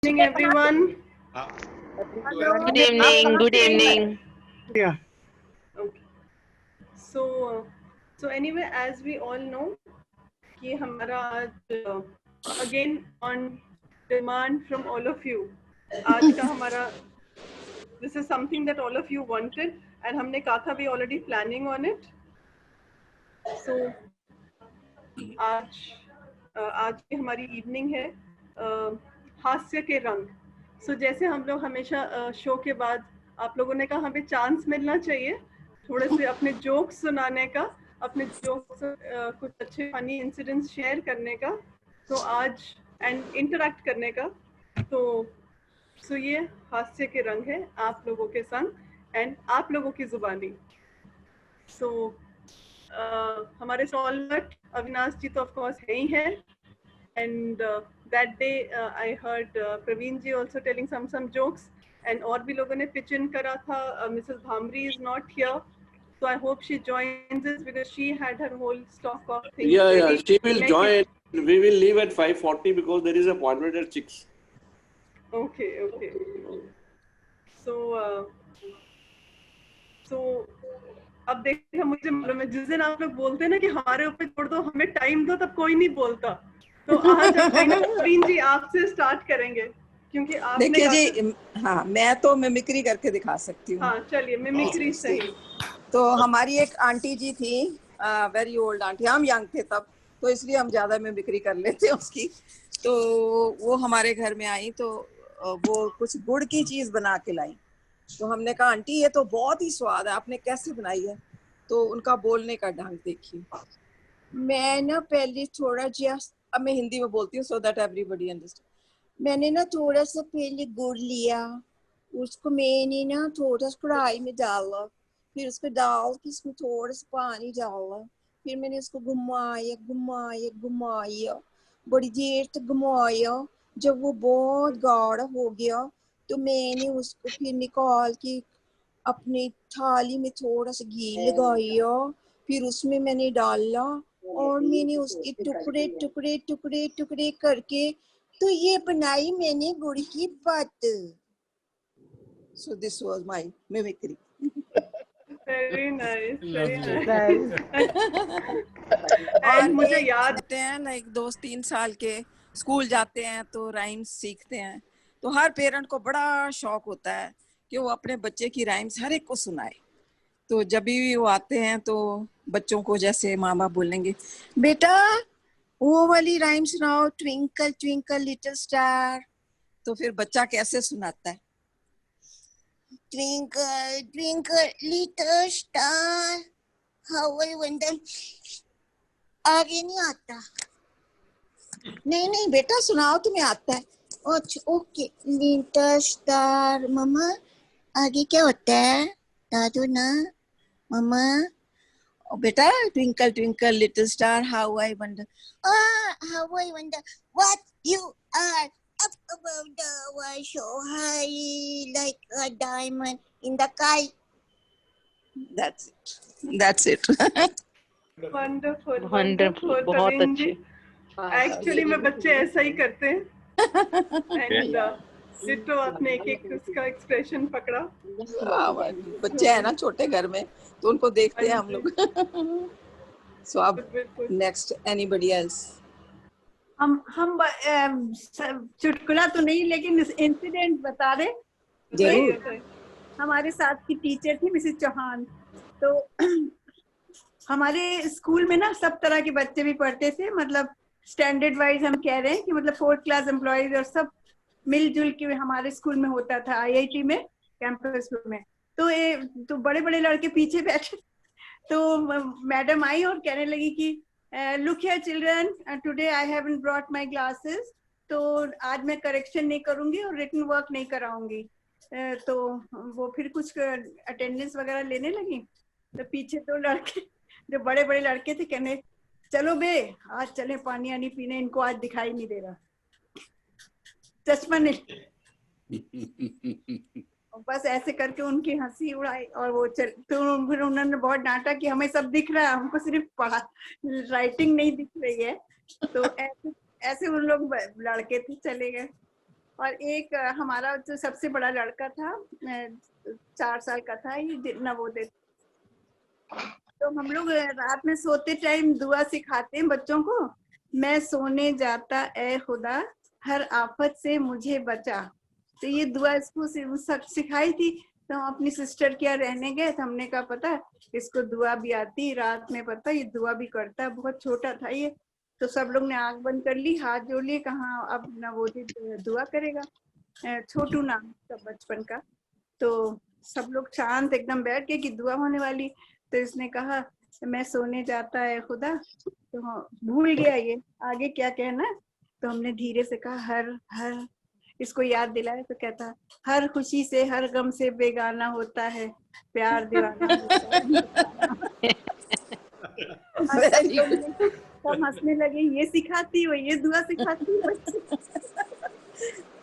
Evening, everyone. Good evening. Good evening. Yeah. Okay. So anyway, as we all know, कि हमारा आज again on demand from all of you, आज का हमारा this is something that all of you wanted and हमने कहा था we already planning on it. So आज की हमारी evening है हास्य के रंग. So जैसे हम लोग हमेशा शो के बाद आप लोगों ने कहा हमें चांस मिलना चाहिए थोड़े से अपने जोक्स सुनाने का, अपने जोक्स कुछ अच्छे फनी इंसिडेंट्स शेयर करने का, तो आज एंड इंटरेक्ट करने का. तो ये हास्य के रंग है आप लोगों के संग एंड आप लोगों की जुबानी. सो हमारे स्टॉलवर्ट अविनाश जी तो ऑफ कोर्स है ही है. And that day I heard Praveen ji also telling some jokes and और भी लोगों ने pitch in करा था. Mrs. Bhamri is not here, so I hope she joins us because she had her whole stock of things. Yeah, she will join. We will leave at 5:40 because there is a appointment at 6. Okay. So अब देखिए मुझे मालूम है जिस दिन आप लोग बोलते हैं ना कि हमारे ऊपर छोड़ दो, हमें टाइम दो, तब कोई नहीं बोलता. तो आज प्रवीण जी आपसे स्टार्ट करेंगे क्योंकि आपने देखिए जी, हाँ मैं तो मिमिक्री करके दिखा सकती हूँ. हाँ चलिए मिमिक्री सही. तो हमारी एक आंटी जी थी, वेरी ओल्ड आंटी, हम यंग थे तब, तो इसलिए हम ज्यादा मिमिक्री कर लेते हैं उसकी. तो वो हमारे घर में आई तो वो कुछ गुड़ की चीज बना के लाई. तो हमने कहा आंटी ये तो बहुत ही स्वाद है, आपने कैसे बनाई है? तो उनका बोलने का ढंग देखिए. मैं ना पहले थोड़ा जस्ट, अब मैं हिंदी में बोलती हूँ सो दैट एवरीबॉडी अंडरस्टैंड. मैंने ना थोड़ा सा पहले गुड़ लिया, उसको मैंने ना थोड़ा सा कढ़ाई में डाला, फिर उसको डाल के इसमें थोड़ा सा पानी डाला, फिर मैंने उसको घुमाया, बड़ी देर तक घुमाया. जब वो बहुत गाढ़ा हो गया तो मैंने उसको फिर निकाल के अपनी थाली में थोड़ा सा घी लगाया, फिर उसमें मैंने डाला और मैंने उसके टुकड़े करके तो ये बनाई मैंने गुड़ की बात. So this was my mimicry. Very nice. और मुझे याद होते हैं लाइक 2-3 साल के स्कूल जाते हैं तो राइम्स सीखते हैं. तो हर पेरेंट को बड़ा शौक होता है कि वो अपने बच्चे की राइम्स हर एक को सुनाए. तो जब भी वो आते हैं तो बच्चों को जैसे माँ बाप बोलेंगे बेटा वो वाली राइम सुनाओ, ट्विंकल ट्विंकल लिटिल स्टार. तो फिर बच्चा कैसे सुनाता है? Twinkle twinkle little star how I wonder. आगे नहीं आता. नहीं बेटा सुनाओ, तुम्हें आता है. अच्छा ओके. लिटिल स्टार मम्मा आगे क्या होता है? दादू ना मम्मा. Oh, beta, twinkle, twinkle, little star, how I wonder. How I wonder what you are up above the world so high, like a diamond in the sky. That's it. Wonderful. बहुत अच्छे. Actually में बच्चे ऐसा ही करते हैं. And ditto आपने एक उसका एक्सप्रेशन पकड़ा. बच्चे हैं ना छोटे घर में तो उनको देखते हैं हम लोग. So अब next anybody else? हम चुटकुला तो नहीं लेकिन इंसिडेंट बता रहे. जरूर. हमारे साथ की टीचर थी मिसेस चौहान. तो हमारे स्कूल में ना सब तरह के बच्चे भी पढ़ते थे, मतलब स्टैंडर्ड वाइज हम कह रहे हैं कि मतलब 4th क्लास एम्प्लॉयज और सब मिलजुल के हमारे स्कूल में होता था, IIT में कैंपस में. तो बड़े बड़े लड़के पीछे बैठे. तो मैडम आई और कहने लगी कि look here children, today I haven't brought my glasses, तो आज मैं करेक्शन नहीं करूंगी और रिटन वर्क नहीं कराऊंगी. तो वो फिर कुछ अटेंडेंस वगैरह लेने लगी. तो पीछे तो लड़के जो बड़े बड़े लड़के थे कहने चलो बे आज चले पानी आनी पीने, इनको आज दिखाई नहीं दे रहा, चश्मा नहीं. बस ऐसे करके उनकी हंसी उड़ाई और वो तो फिर उन्होंने बहुत डांटा कि हमें सब दिख रहा है, हमको सिर्फ राइटिंग नहीं दिख रही है. तो ऐसे उन लोग लड़के थे चले गए. और एक हमारा जो सबसे बड़ा लड़का था 4 साल का था, ये नवोदय। तो हम लोग रात में सोते टाइम दुआ सिखाते हैं बच्चों को, मैं सोने जाता ए खुदा हर आफत से मुझे बचा। तो ये दुआ इसको सिखाई थी। तो हम अपनी सिस्टर के यहाँ रहने गए तो हमने कहा पता इसको दुआ भी आती, रात में पता ये दुआ भी करता है। बहुत छोटा था ये। तो सब लोग ने आंख बंद कर ली, हाथ जोड़ लिए, कहाँ अब नवोदय दुआ करेगा। छोटू नाम था बचपन का। तो सब लोग शांत एकदम बैठ गए कि दुआ होने वाली। तो इसने कहा मैं सोने जाता है खुदा, तो भूल गया ये आगे क्या कहना। तो हमने धीरे से कहा हर हर, इसको याद दिलाया। तो कहता हर खुशी से हर गम से बेगाना होता है, प्यार दीवाना होता है। सब हंसने लगे, ये सिखाती हो, ये दुआ सिखाती हो।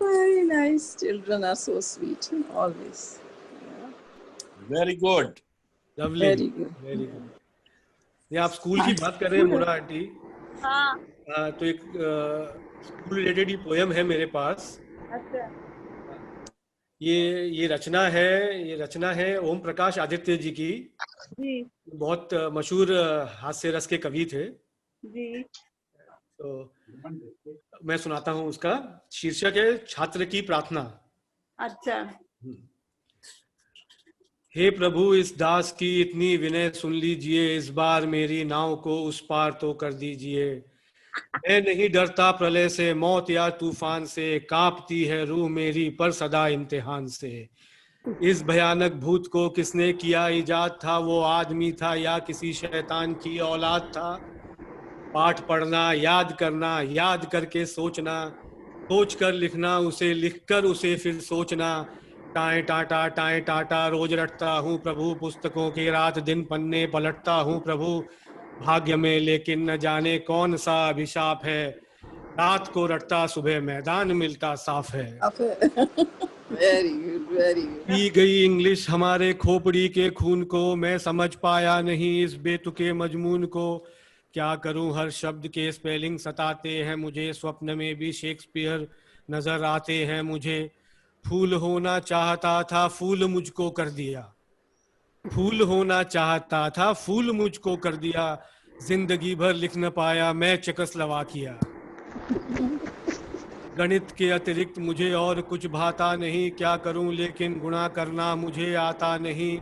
Very nice. Children are so sweet always. Very good. Lovely. Very good. Very good. ये आप स्कूल की बात कर रहे हैं मुरा आंटी। हाँ। तो एक स्कूल रिलेटेड ही पोयम है मेरे पास। अच्छा। ये रचना है ओम प्रकाश आदित्य जी की। जी। बहुत मशहूर हास्य रस के कवि थे। जी। तो मैं सुनाता हूँ। उसका शीर्षक है छात्र की प्रार्थना। अच्छा। हे प्रभु इस दास की इतनी विनय सुन लीजिए, इस बार मेरी नाव को उस पार तो कर दीजिए। मैं नहीं डरता प्रलय से, मौत या तूफान से, कांपती है रूह मेरी पर सदा इम्तिहान से। इस भयानक भूत को किसने किया इजाद था, वो आदमी था या किसी शैतान की औलाद था। पाठ पढ़ना, याद करना, याद करके सोचना, सोच कर लिखना, उसे लिखकर उसे फिर सोचना। टाए टाटा रोज रटता हूँ प्रभु, पुस्तकों के रात दिन पन्ने पलटता हूँ प्रभु। भाग्य में लेकिन न जाने कौन सा अभिशाप है, रात को रटता सुबह मैदान मिलता साफ है। Very good, very good. P गई इंग्लिश हमारे खोपड़ी के खून को, मैं समझ पाया नहीं इस बेतुके मजमून को। क्या करूं हर शब्द के स्पेलिंग सताते हैं मुझे, स्वप्न में भी शेक्सपियर नजर आते हैं मुझे। फूल होना चाहता था फूल मुझको कर दिया, फूल होना चाहता था फूल मुझको कर दिया। जिंदगी भर लिख न पाया मैं चेकोस्लोवाकिया। गणित के अतिरिक्त मुझे और कुछ भाता नहीं, क्या करूं लेकिन गुणा करना मुझे आता नहीं।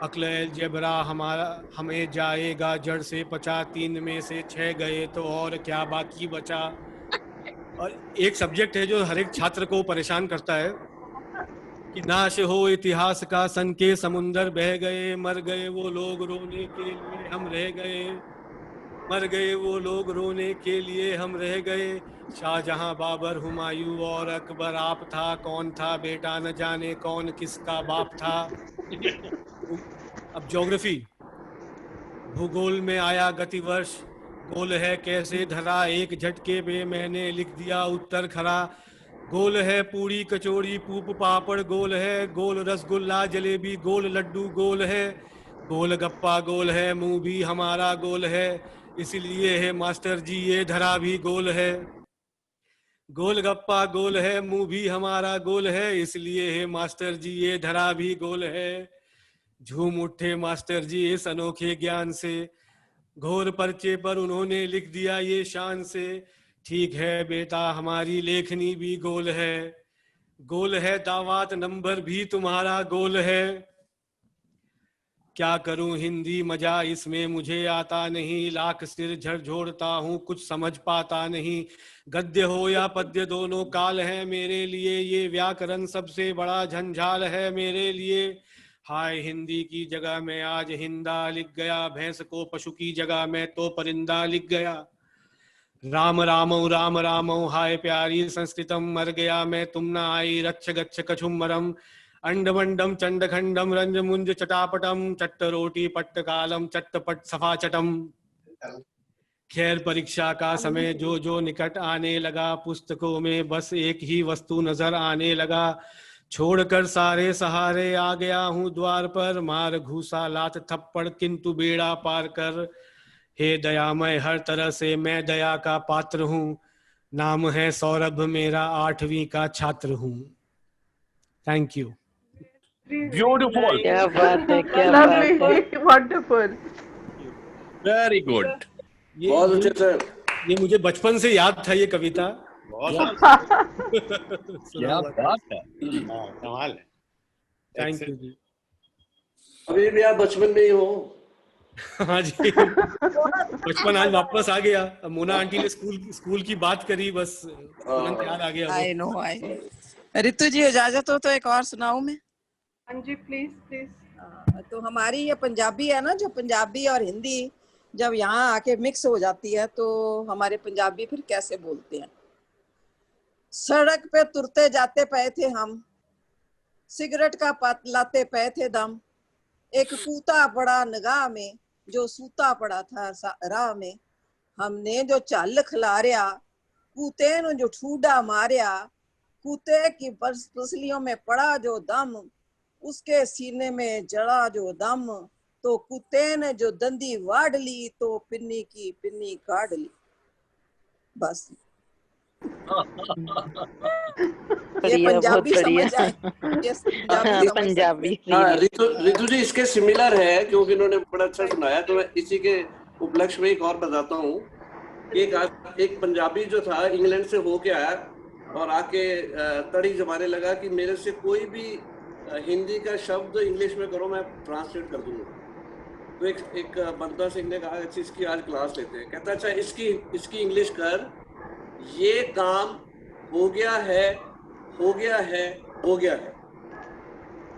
अक्ल अलजेब्रा हमें जाएगा जड़ से पचा, 3 में से 6 गए तो और क्या बाकी बचा। और एक सब्जेक्ट है जो हर एक छात्र को परेशान करता है कि नाश हो इतिहास का, सन के समुंदर बह गए, मर गए वो लोग रोने के लिए हम रह गए, मर गए वो लोग रोने के लिए हम रह गए। शाहजहां बाबर हुमायूं और अकबर आप था, कौन था बेटा न जाने कौन किसका बाप था। अब ज्योग्राफी, भूगोल में आया गतिवर्ष, गोल है कैसे धरा, एक झटके पे मैंने लिख दिया उत्तर खरा। गोल है पूरी कचौड़ी पूप पापड़ गोल है, गोल रसगुल्ला जलेबी गोल लड्डू गोल है, गोल गप्पा गोल है मुंह भी हमारा गोल है, इसलिए है मास्टर जी ये धरा भी गोल है। गोल गप्पा गोल है मुंह भी हमारा गोल है, इसलिए है मास्टर जी ये धरा भी गोल है। झूम उठे मास्टर जी इस अनोखे ज्ञान से, घोर पर्चे पर उन्होंने लिख दिया ये शान से। ठीक है बेटा हमारी लेखनी भी गोल है, गोल है दावात नंबर भी तुम्हारा गोल है। क्या करूं हिंदी मजा इसमें मुझे आता नहीं, लाख सिर झकझोरता हूं कुछ समझ पाता नहीं। गद्य हो या पद्य दोनों काल है मेरे लिए, ये व्याकरण सबसे बड़ा झंझाल है मेरे लिए। हाय हिंदी की जगह मैं आज हिंदा लिख गया, भैंस को पशु की जगह मैं तो परिंदा लिख गया। राम रामौ हाय प्यारी संस्कृतम, मर गया मैं तुम न आई रक्ष गच्छ कछुम्बरम। अंडमंडम चंडखंडम रंज मुंज चटापटम, चट्ट रोटी पट्ट कालम चट्टपट सफा चटम। खैर परीक्षा का समय जो जो निकट आने लगा, पुस्तकों में बस एक ही वस्तु नजर आने लगा। छोड़कर सारे सहारे आ गया हूँ द्वार पर, मार घूसा लात थप्पड़ किंतु बेड़ा पार कर। हे दयामय हर तरह से मैं दया का पात्र हूँ, नाम है सौरभ, मेरा 8वीं का छात्र हूँ। Thank you. Beautiful. क्या बात है, क्या बात है। Lovely, wonderful. Very good. बहुत अच्छे सर। ये मुझे बचपन से याद था ये कविता। बहुत क्या बात है। हाँ, कमाल है। थैंक यू जी। अभी भी आप बचपन में ही हो। हाँ जी, बचपन आज वापस आ गया। अब मोना आंटी ने स्कूल की बात करी, बस तुरंत याद आ गया। I know, I know. Ritu ji इजाजत हो तो एक और सुनाऊं मैं? हाँ जी, प्लीज प्लीज। तो हमारी ये पंजाबी है ना, जो पंजाबी और हिंदी जब यहाँ आके मिक्स हो जाती है तो हमारे पंजाबी फिर कैसे बोलते हैं। सड़क पे तुरते जाते पे थे हम, सिगरेट का पत लाते पे थे दम, एक कूता पड़ा निगाह में जो सूता पड़ा था राह में, हमने जो चल खिलारिया कूते ने जो ठूडा मारिया, कूते की पसलियों में पड़ा जो दम, उसके सीने में जड़ा जो दम, तो कुत्ते ने जो दंदी वाड़ ली तो पिन्नी की पिन्नी काट ली। बस ये पंजाबी समझ आए, ये पंजाबी। हाँ, रितु जी इसके सिमिलर है क्योंकि इन्होंने बड़ा अच्छा सुनाया। तो मैं इसी के उपलक्ष्य में एक और बताता हूँ। एक पंजाबी जो था इंग्लैंड से होके आया और आके तड़ी जमाने लगा कि मेरे से कोई भी हिंदी का शब्द इंग्लिश में करो, मैं ट्रांसलेट कर दूंगा। तो एक बंदा सिंह ने कहा अच्छा इसकी आज क्लास लेते हैं। कहता अच्छा इसकी इंग्लिश कर, ये काम हो गया है, हो गया है, हो गया है।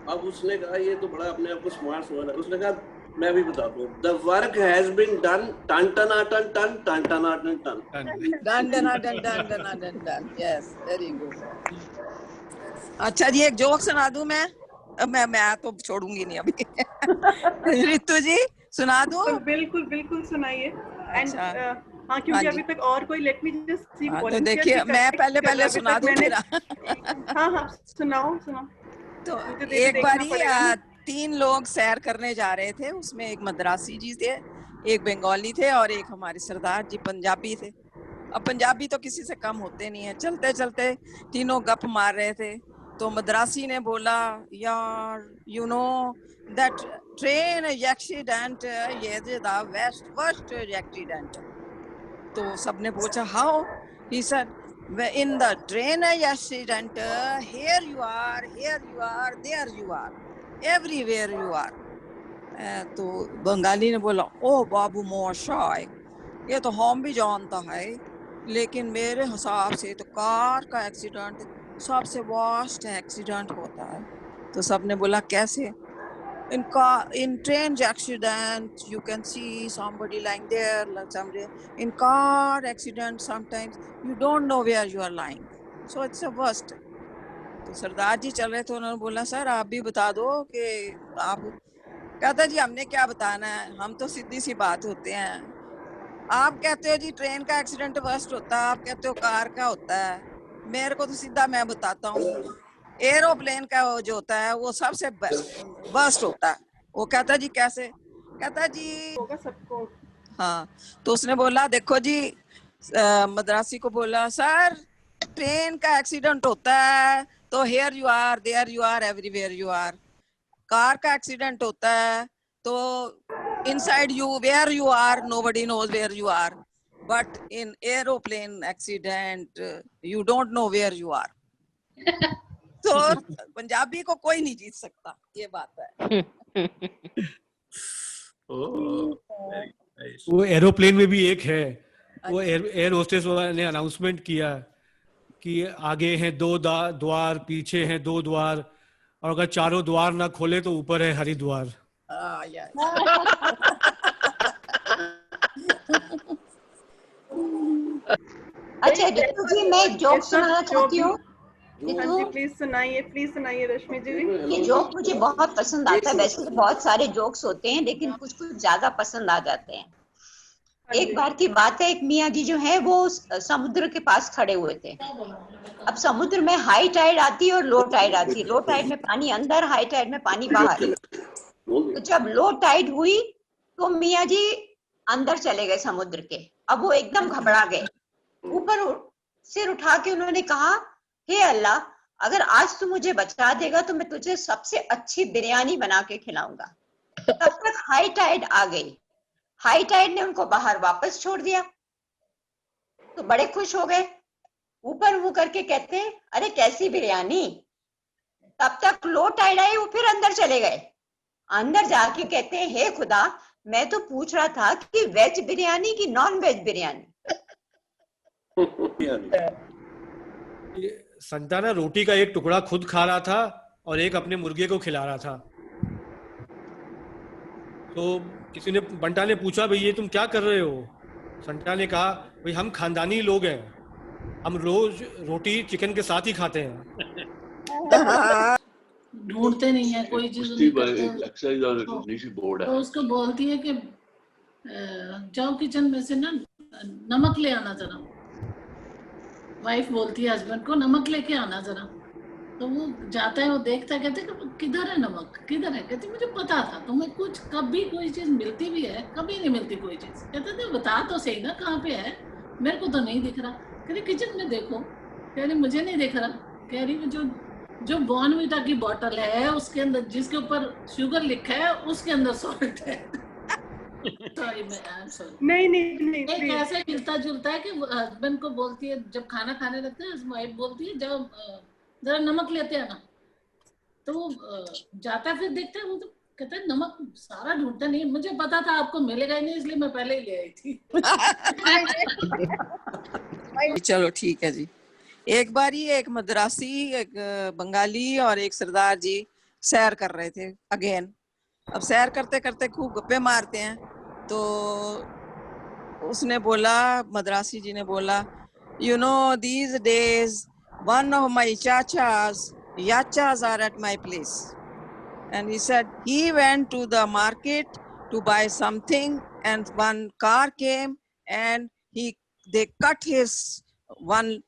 अब उसने कहा ये तो बड़ा अपने आप को स्मार्ट समझ रहा है। उसने कहा मैं भी बताता हूँ, the work has been done, टन टना टन टन, टन टना टन टन, डन डना डन डन डना डन डन। Yes, very good. अच्छा जी, एक जोक सुना दूं मैं? मैं तो छोड़ूंगी नहीं अभी। रितु जी सुना दूं? बिल्कुल बिल्कुल सुनाइए। अच्छा, हाँ, क्योंकि अभी तक और कोई, लेट मी जस्ट सी। तो देखिए मैं पहले सुना दूं मेरा। हाँ सुनाओ। तो एक बारी 3 लोग सैर करने जा रहे थे, उसमें एक मद्रासी जी थे, एक बंगाली थे और एक हमारे सरदार जी पंजाबी थे। अब पंजाबी तो किसी से कम होते नहीं है। चलते चलते तीनों गप मार रहे थे तो मद्रासी ने बोला, यार you know that train accident, ये द वर्स्ट एक्सीडेंट। तो सबने पूछा how? He said in the train accident, here you are, there you are, everywhere you are. तो बंगाली ने बोला, ओ बाबू मोशाय, ये तो हम भी जानता है, लेकिन मेरे हिसाब से तो कार का एक्सीडेंट सबसे वर्स्ट एक्सीडेंट होता है। तो सबने बोला कैसे? In train accident you can see somebody lying there, like somebody. In car accident sometimes you don't know where you are lying, so it's a worst. तो सरदार जी चल रहे थे, उन्होंने बोला सर आप भी बता दो कि आप। कहता जी हमने क्या बताना है, हम तो सीधी सी बात होते हैं। आप कहते हो जी ट्रेन का एक्सीडेंट वर्स्ट होता है, आप कहते हो कार का होता है, मेरे को तो सीधा मैं बताता हूँ, एरोप्लेन का जो होता है वो सबसे वर्स्ट होता है। वो कहता जी कैसे? कहता जी होगा सबको। हाँ, तो उसने बोला देखो जी, मद्रासी को बोला सर ट्रेन का एक्सीडेंट होता है तो here you are, there you are, everywhere you are. Car का एक्सीडेंट होता है तो inside you, where you are, nobody knows where you are, but in aeroplane accident you don't know where you are. तो पंजाबी को कोई नहीं जीत सकता, ये बात है। वो एरोप्लेन में भी एक है, वो एयर होस्टेस ने अनाउंसमेंट किया कि आगे हैं 2 द्वार, पीछे हैं 2 द्वार, और अगर चारों द्वार ना खोले तो ऊपर है हरिद्वार। अच्छा रितु जी, मैं एक जोक सुनाना चाहती हूँ। प्लीज सुनाइए रश्मि जी। ये जोक मुझे बहुत पसंद आता है। वैसे तो बहुत सारे जोक्स होते हैं लेकिन कुछ ज्यादा पसंद आ जाते हैं। एक बार की बात है, एक मियाँ जी जो है वो समुद्र के पास खड़े हुए थे। अब समुद्र में हाई टाइड आती है और लो टाइड आती है। लो टाइड में पानी अंदर, हाई टाइड में पानी बाहर। तो जब लो टाइड हुई तो मियाँ जी अंदर चले गए समुद्र के। अब वो एकदम घबरा गए। ऊपर सिर उठा के उन्होंने कहा, हे अल्लाह, अगर आज तू मुझे बचा देगा तो मैं तुझे सबसे अच्छी बिरयानी बना के खिलाऊंगा। तब तक हाई टाइड आ गई। हाई टाइड ने उनको बाहर वापस छोड़ दिया, तो बड़े खुश हो गए। ऊपर मुंह करके कहते हैं, अरे कैसी बिरयानी। तब तक लो टाइड आई, वो फिर अंदर चले गए। अंदर जाके कहते हैं, हे खुदा, मैं तो पूछ रहा था कि वेज बिरयानी की नॉन वेज बिरयानी। संताना रोटी का एक टुकड़ा खुद खा रहा था और एक अपने मुर्गे को खिला रहा था। तो किसी ने, बंटा ने पूछा, भाई ये तुम क्या कर रहे हो? संता ने कहा, भाई हम खानदानी लोग हैं, हम रोज रोटी चिकन के साथ ही खाते हैं। ढूंढते नहीं है कोई चीज, तो उसको बोलती है कि जाओ किचन में से ना नमक ले आना जरा। वाइफ बोलती है हस्बैंड को, नमक लेके आना जरा। तो वो जाता है, वो देखता है, कहते किधर है नमक, किधर है? कहती मुझे पता था तुम्हें कुछ, कभी कोई चीज मिलती भी है, कभी नहीं मिलती कोई चीज। कहते थे बता तो सही ना कहाँ पे है, मेरे को तो नहीं दिख रहा। कह रही किचन में देखो। कह रही मुझे नहीं दिख रहा। कह रही जो बॉर्नविटा की बोतल है उसके अंदर, जिसके ऊपर शुगर लिखा है, उसके अंदर सॉल्ट है। नहीं कैसे मिलता जुलता है कि हस्बैंड को बोलती है, जब खाना खाने लगते हैं वाइफ बोलती है, जब जरा नमक लेते हैं ना। तो वो जाता है, फिर देखता है, वो तो कहता है नमक सारा ढूंढता नहीं, मुझे पता था आपको मिलेगा ही नहीं, इसलिए मैं पहले ही ले आई थी। चलो ठीक है जी। एक बार ही एक मद्रासी, एक बंगाली और एक सरदार जी सैर कर रहे थे अगेन। अब सैर करते करते खूब गप्पे मारते हैं, तो उसने बोला, मद्रासी जी ने बोला, you know these days one of my yachas are at my place. And he said he went to the market to buy something, and one car came and they cut his one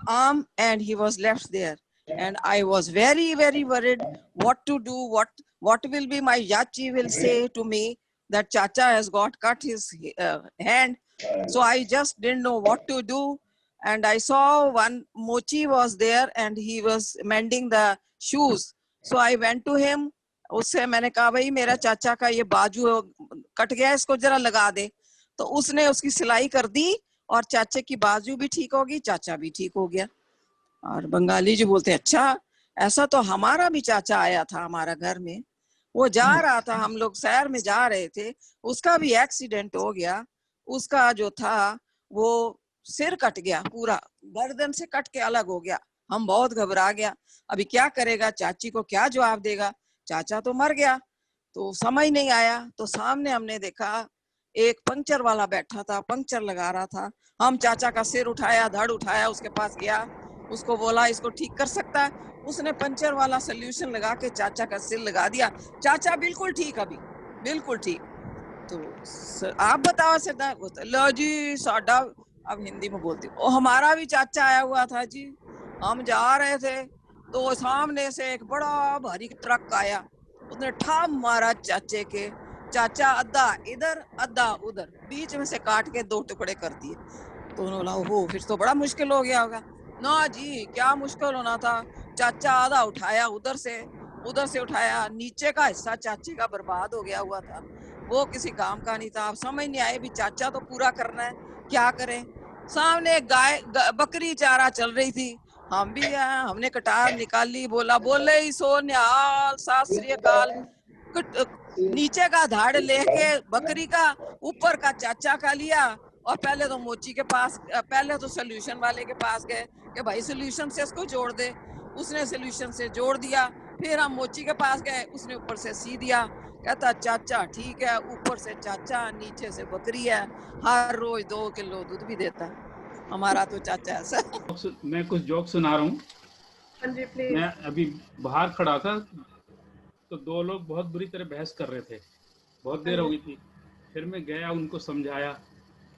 arm and he was left there. And I was very, very worried what to do, what will be my yachi will say to me that Chacha has got cut his hand. So I just didn't know what to do. And I saw one mochi was there and he was mending the shoes. So I went to him. उससे मैंने कहा, भाई मेरा चाचा का ये बाजू cut गया, इसको जरा लगा दे। तो उसने उसकी सिलाई कर दी और चाचे की बाजू भी ठीक होगी, चाचा भी ठीक हो गया। और बंगाली जी बोलते, अच्छा ऐसा तो हमारा भी चाचा आया था हमारा घर में, वो जा रहा था, हम लोग सैर में जा रहे थे, उसका भी एक्सीडेंट हो गया। उसका जो था वो सिर कट गया, पूरा गर्दन से कट के अलग हो गया। हम बहुत घबरा गया, अभी क्या करेगा, चाची को क्या जवाब देगा, चाचा तो मर गया। तो समझ नहीं आया। तो सामने हमने देखा एक पंक्चर वाला बैठा था, पंक्चर लगा रहा था। हम चाचा का सिर उठाया, धड़ उठाया, उसके पास गया, उसको बोला इसको ठीक कर सकता है। उसने पंक्चर वाला सोल्यूशन लगा के चाचा का सिर लगा दिया। चाचा बिल्कुल ठीक, अभी बिल्कुल ठीक। तो आप बताओ सरदार, लो जी साडा, अब हिंदी में बोलती हूँ, वो हमारा भी चाचा आया हुआ था जी। हम जा रहे थे तो सामने से एक बड़ा भारी ट्रक आया, उसने ठाम मारा चाचे के। चाचा अद्धा इधर अद्धा उधर, बीच में से काट के 2 टुकड़े कर दिए। तो उन्होंने बोला, ओहो फिर तो बड़ा मुश्किल हो गया होगा। ना जी, क्या मुश्किल होना था, चाचा आधा उठाया, उधर से उठाया, नीचे का हिस्सा चाचे का बर्बाद हो गया हुआ था, वो किसी काम का नहीं था। अब समझ नहीं आए, भी चाचा तो पूरा करना है, क्या करें। सामने एक गाय बकरी चारा चल रही थी, हम भी आए, हमने कटार निकाली, बोले ही सो निहाल सत श्री अकाल। नीचे का धाड़ लेके बकरी का, ऊपर का चाचा का लिया, और पहले तो मोची के पास, पहले तो सोल्यूशन वाले के पास गए कि भाई सोल्यूशन से इसको जोड़ दे। उसने सोल्यूशन से जोड़ दिया। फिर हम मोची के पास गए, उसने ऊपर से सी दिया। कहता चाचा ठीक है, ऊपर से चाचा, नीचे से बकरी है, हर रोज 2 किलो दूध भी देता है हमारा तो चाचा ऐसा। मैं कुछ जोक सुना रहा हूँ। मैं अभी बाहर खड़ा था तो 2 लोग बहुत बुरी तरह बहस कर रहे थे, बहुत देर हो गई थी। फिर मैं गया, उनको समझाया,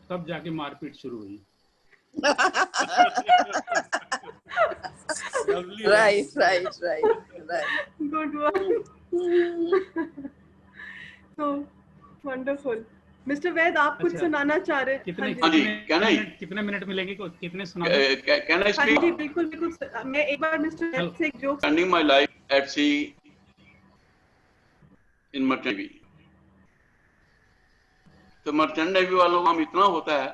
तब जाके मारपीट शुरू हुई। right. Good one. So wonderful. Mister Vaid आप कुछ सुनाना चाह रहे हैं? कितने मिनट मिलेंगे? कितने सुना? Can I speak? हाँ जी बिल्कुल बिल्कुल। मैं एक बार मिस्टर वैद से एक joke. Spending my life at sea in merchant navy. तो मर्चेंट नेवी वालों का काम इतना होता है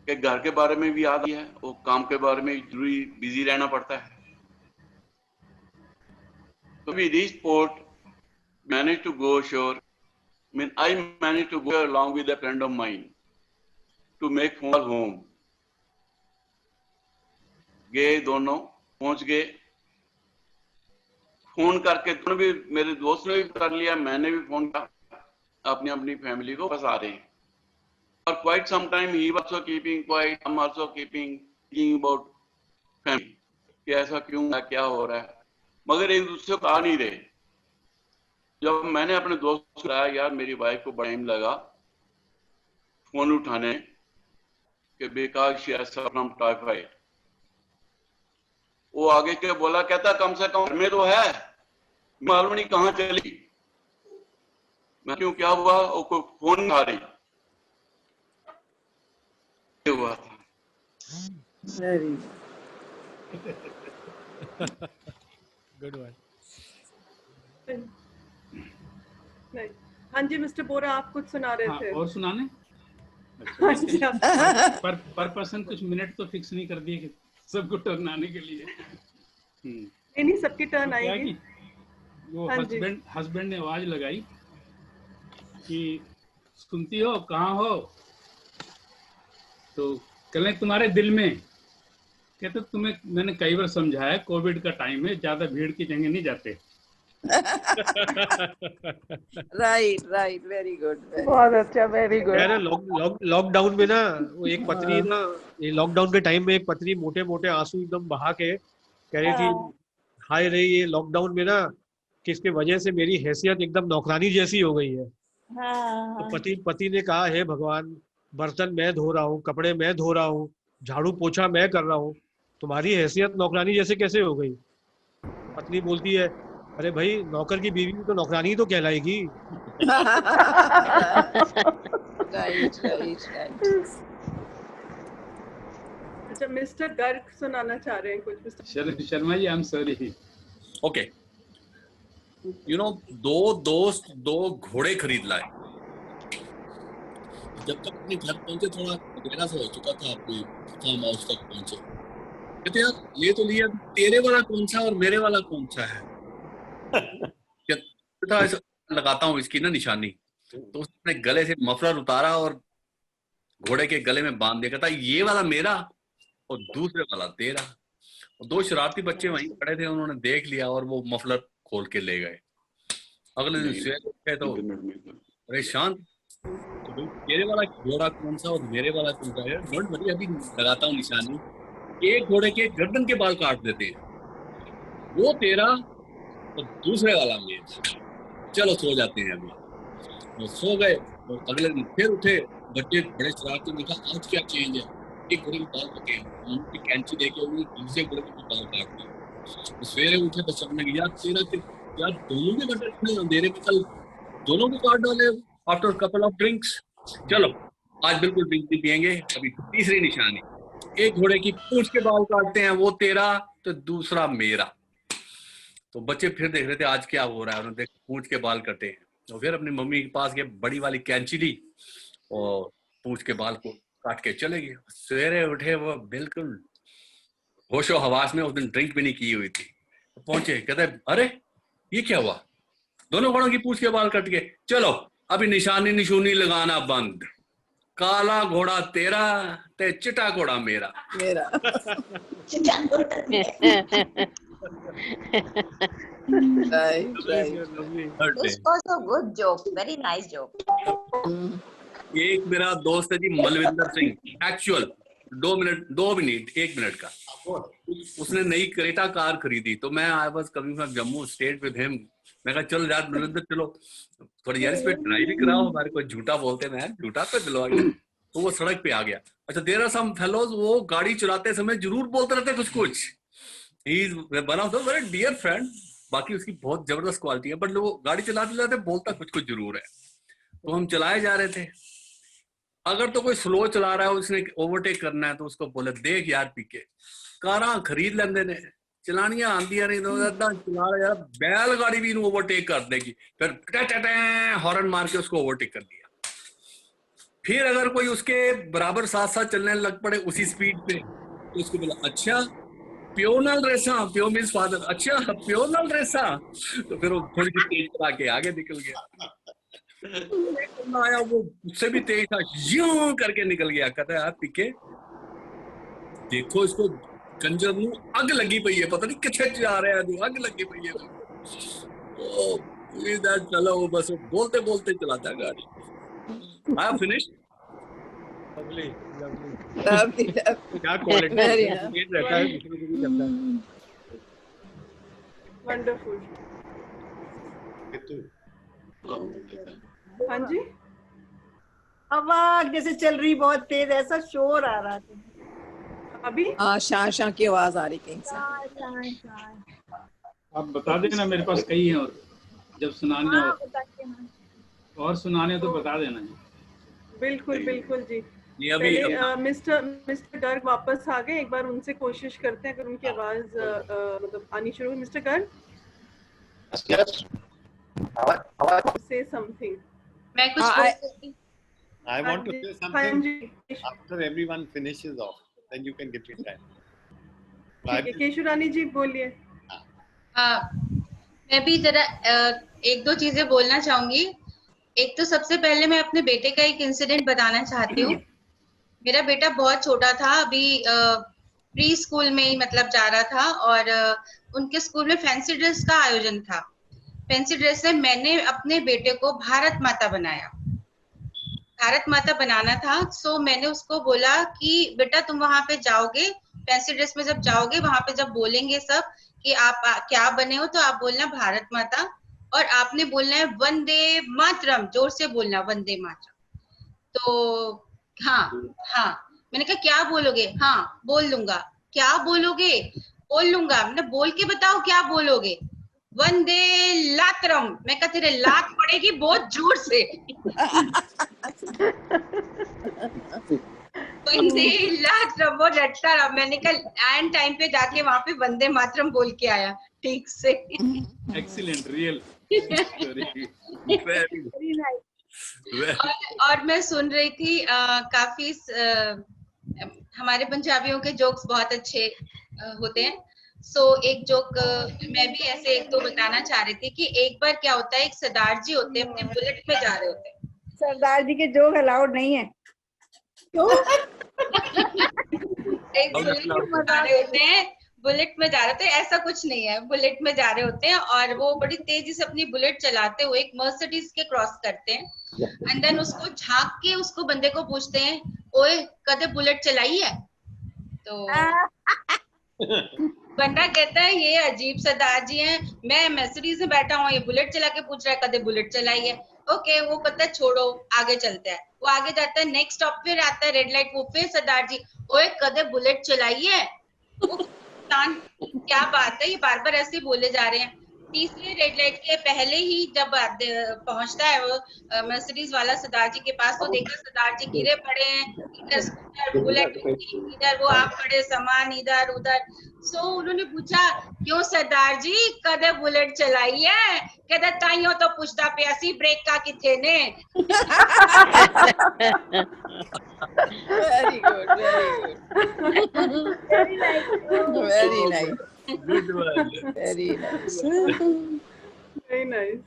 कि घर के बारे में भी याद है और काम के बारे में जरूरी बिजी रहना पड़ता है। So we reached port, managed to go ashore. I managed to go along with a friend of mine to make phone call home. गए दोनों, पहुंच गए, फोन करके दोनों भी, मेरे दोस्त ने भी कर लिया, मैंने भी फोन किया, अपनी अपनी फैमिली को बस आ रहे हैं। For quite some time he was also keeping quiet, I'm also keeping thinking about family, कि ऐसा क्यों है, क्या हो रहा है, मगर एक दूसरे को आ नहीं रहे। जब मैंने अपने दोस्त को बताया यार मेरी वाइफ को बड़ा टाइम लगा फोन उठाने कि because she has suffered from typhoid, वो आगे के बोला, कहता कम से कम घर में तो है, मालूम नहीं कहाँ चली। मैं क्यों, क्या हुआ? वो कोई फोन आ रही हुआ था। Good one. नहीं, हाँ जी मिस्टर बोरा आप कुछ सुना रहे थे। और सुनाने? हाँ जी पर पर्सन कुछ मिनट तो फिक्स नहीं कर दिए कि सबको टर्न आने के लिए। नहीं सबकी टर्न आएगी। वो हस्बैंड ने आवाज लगाई कि सुनती हो, कहाँ हो? तो कल तुम्हारे दिल में, कहते तुम्हें मैंने कई बार समझाया कोविड का टाइम है, ज्यादा भीड़ की जगह नहीं जाते। राइट राइट, वेरी गुड, बहुत अच्छा, वेरी गुड। लॉकडाउन में ना वो एक पत्नी ना, ये लॉकडाउन के टाइम में एक पत्नी मोटे मोटे आंसू एकदम बहा के कह रही थी, हाय रे ये लॉकडाउन में ना किसके वजह से मेरी हैसियत एकदम नौकरानी जैसी हो गई है। तो पति ने कहा, हे भगवान, बर्तन मैं धो रहा हूँ, कपड़े मैं धो रहा हूँ, झाड़ू पोछा मैं कर रहा हूँ, तुम्हारी हैसियत नौकरानी जैसे कैसे हो गई? पत्नी बोलती है, अरे भाई नौकर की बीवी तो नौकरानी तो कहलाएगी। Right right right. अच्छा मिस्टर गर्ग सुनाना चाह रहे हैं कुछ? Mister Sharma ji, I am sorry. Okay, you know, दो दोस्त दो घोड़े खरीद लाए। जब तक अपने घर पहुंचे थोड़ा अंधेरा सा हो चुका था, कोई फार्म हाउस तक पहुंचे, कहते यार ये तो लिया, तेरे वाला कौन सा और मेरे वाला कौन सा है? ऐसा लगाता हूँ इसकी ना निशानी। तो उसने गले से मफलर उतारा और घोड़े के गले में बांध दिया, कहता ये वाला मेरा और दूसरे वाला तेरा। और दो शरारती बच्चे वहीं खड़े थे, उन्होंने देख लिया और वो मफलर खोल के ले गए। अगले दिन सवेरे उठे तो परेशान, तो भाई तेरे वाला घोड़ा कौन सा और मेरे वाला कौन सा है? डोंट वरी, अभी लगाता हूँ निशानी। एक घोड़े के गर्दन के बाल काट देते हैं, वो तेरा और दूसरे वाला मेरा। चलो सो जाते हैं। अभी वो सो गए और अगले दिन फिर उठे, बच्चे बड़े शरारती, देखा आज क्या चेंज है, एक घोड़े के बाल कटे, उनकी कैंची देके दूसरे घोड़े के बाल काट दिए। सवेरे उठे तो सबने यार तेरा यार दोनों के कटे अंधेरे में, कल दोनों को काट डाले आफ्टर कपल ऑफ ड्रिंक्स। चलो आज बिल्कुल ड्रिंक नहीं पियेंगे। अभी तीसरी निशानी, एक घोड़े की पूंछ के बाल काटते हैं, वो तेरा तो दूसरा मेरा। तो बच्चे फिर देख रहे थे आज क्या हो रहा है, उन्होंने देखा पूंछ के बाल कटे। तो फिर अपनी मम्मी के पास गए, बड़ी वाली कैंची ली और पूंछ के बाल को काट के चले गए। सवेरे उठे वो बिल्कुल होशो हवास में, उस दिन ड्रिंक भी नहीं की हुई थी। तो पहुंचे, कहते अरे ये क्या हुआ, दोनों घोड़ों की पूंछ के बाल कट गए। चलो अभी निशानी निशूनी लगाना बंद, काला घोड़ा तेरा ते चिटा घोड़ा मेरा। Right, right. This was a good joke, very nice joke. एक मेरा दोस्त है जी मलविंदर सिंह, एक्चुअल 1 मिनट का, उसने नई क्रेटा कार खरीदी। तो मैं I was coming from Jammu state with him. मैं कहा चल यार मलविंदर चलो थोड़ी यार इस पे ड्राइव ही कराओ, हमारे को झूठा बोलते हैं, झूठा पे दिलवा। तो वो सड़क पे आ गया। अच्छा, देयर आर सम फेलोज, वो गाड़ी चलाते समय जरूर बोलते रहते कुछ कुछ। He is one of the very dear friend, बाकी उसकी बहुत जबरदस्त क्वालिटी है, बट वो गाड़ी चलाते चलाते बोलता कुछ कुछ जरूर है। तो हम चलाए जा रहे थे। अगर तो कोई स्लो चला रहा है, उसने ओवरटेक करना है, तो उसको बोले देख यार पीके कारा खरीद लेंदे ने, चलानियां आंदियां नहीं तो चला यार बैलगाड़ी भी इन्हें ओवरटेक कर देगी, फिर हॉर्न मार के उसको ओवरटेक कर दिया। फिर अगर कोई उसके बराबर साथ साथ चलने लग पड़े उसी स्पीड पे, तो उसको बोला अच्छा प्यो नाल रेसा, प्यो मीन्स फादर, अच्छा प्यो नाल रेसा, तो फिर वो थोड़ी सी तेज चला के आगे निकल गया। आया वो उससे भी तेज था, यूं करके निकल गया। कहता है यार पीके देखो इसको कंजर नू अग लगी पई है, पता नहीं किथे जा रहा है, अग लगी पई है। तो इधर चलो बस बोलते बोलते चलाता है गाड़ी। I finish. Lovely Lovely. क्या क्वालिटी Very रहता है, दूसरे को भी करता है। वंडरफुल। हाँ जी, आवाज जैसे चल रही बहुत तेज, ऐसा शोर आ रहा था अभी। हाँ शां शां की आवाज आ रही कहीं से। आप बता देना, मेरे पास कई हैं और जब सुनाने हो और सुनाने तो बता देना जी। बिल्कुल बिल्कुल जी। ये अभी मिस्टर गर्ग वापस आ गए, एक बार उनसे कोशिश करते हैं अगर उनकी आवाज मतलब आनी शुरू हुई। Mister Garg, say something. मैं कुछ बोल सकती हूँ? I want to say something after everyone finishes off, then you can give me time. ठीक है, केशुरानी जी बोलिए। मैं भी जरा एक दो चीजें बोलना चाहूंगी। एक तो सबसे पहले मैं अपने बेटे का एक इंसिडेंट बताना चाहती हूँ। मेरा बेटा बहुत छोटा था, अभी प्री स्कूल में ही मतलब जा रहा था, और उनके स्कूल में फैंसी ड्रेस का आयोजन था। फैंसी ड्रेस में मैंने अपने बेटे को भारत माता बनाया, भारत माता बनाना था। सो मैंने उसको बोला कि बेटा तुम वहां पे जाओगे, फैंसी ड्रेस में जब जाओगे वहां पे जब बोलेंगे सब कि आप क्या बने हो, तो आप बोलना भारत माता, और आपने बोलना है वंदे मातरम, जोर से बोलना वंदे मातरम। तो हाँ मैंने कहा क्या बोलोगे? हाँ बोल लूंगा। क्या बोलोगे? बोल लूंगा। मैंने बोल के बताओ क्या बोलोगे? वंदे लातरम। मैं कहा तेरे लात पड़ेगी बहुत जोर से। वंदे लातरम, वो रटता रहा। मैंने कहा एंड टाइम पे जाके वहां पे वंदे मातरम बोल के आया ठीक से। Excellent, real. और मैं सुन रही थी काफी हमारे पंजाबियों के जोक्स बहुत अच्छे होते हैं। सो एक जोक मैं भी ऐसे एक दो बताना चाह रही थी कि एक बार क्या होता है, एक सरदार जी होते हैं, अपने बुलेट में जा रहे होते हैं। सरदार जी के जोक अलाउड नहीं है। क्यों? एक बुलेट में जा रहे होते हैं, बुलेट में जा रहे थे, ऐसा कुछ नहीं है, बुलेट में जा रहे होते हैं और वो बड़ी तेजी से अपनी बुलेट चलाते हुए एक मर्सिडीज के क्रॉस करते हैं। एंड देन उसको झांक के उसको बंदे को पूछते हैं, ओए कदे बुलेट चलाई है? तो बंदा कहता है ये अजीब सरदार जी हैं, मैं मर्सिडीज में बैठा हूँ, ये बुलेट चला के पूछ रहा है कदे बुलेट चलाई है। ओके वो कहता है छोड़ो, आगे चलते हैं। वो आगे जाता है, नेक्स्ट स्टॉप फिर आता है रेड लाइट, वो फिर सरदार जी, ओए कदे बुलेट चलाई है? क्या बात है, ये बार बार ऐसे बोले जा रहे हैं। तीसरे रेड लाइट के पहले ही जब पहुंचता है वो मर्सिडीज वाला सरदार जी के पास, तो देखा सरदार जी गिरे पड़े हैं, इधर स्कूटर बुलेट इधर, वो आप पड़े सामान इधर उधर। सो उन्होंने पूछा क्यों सरदार जी कदे बुलेट चलाई है? कहता ताइयों तो पूछता पिया सी ब्रेक का किथे ने। Very good, very good. Very nice. Good one. Very nice. Very nice.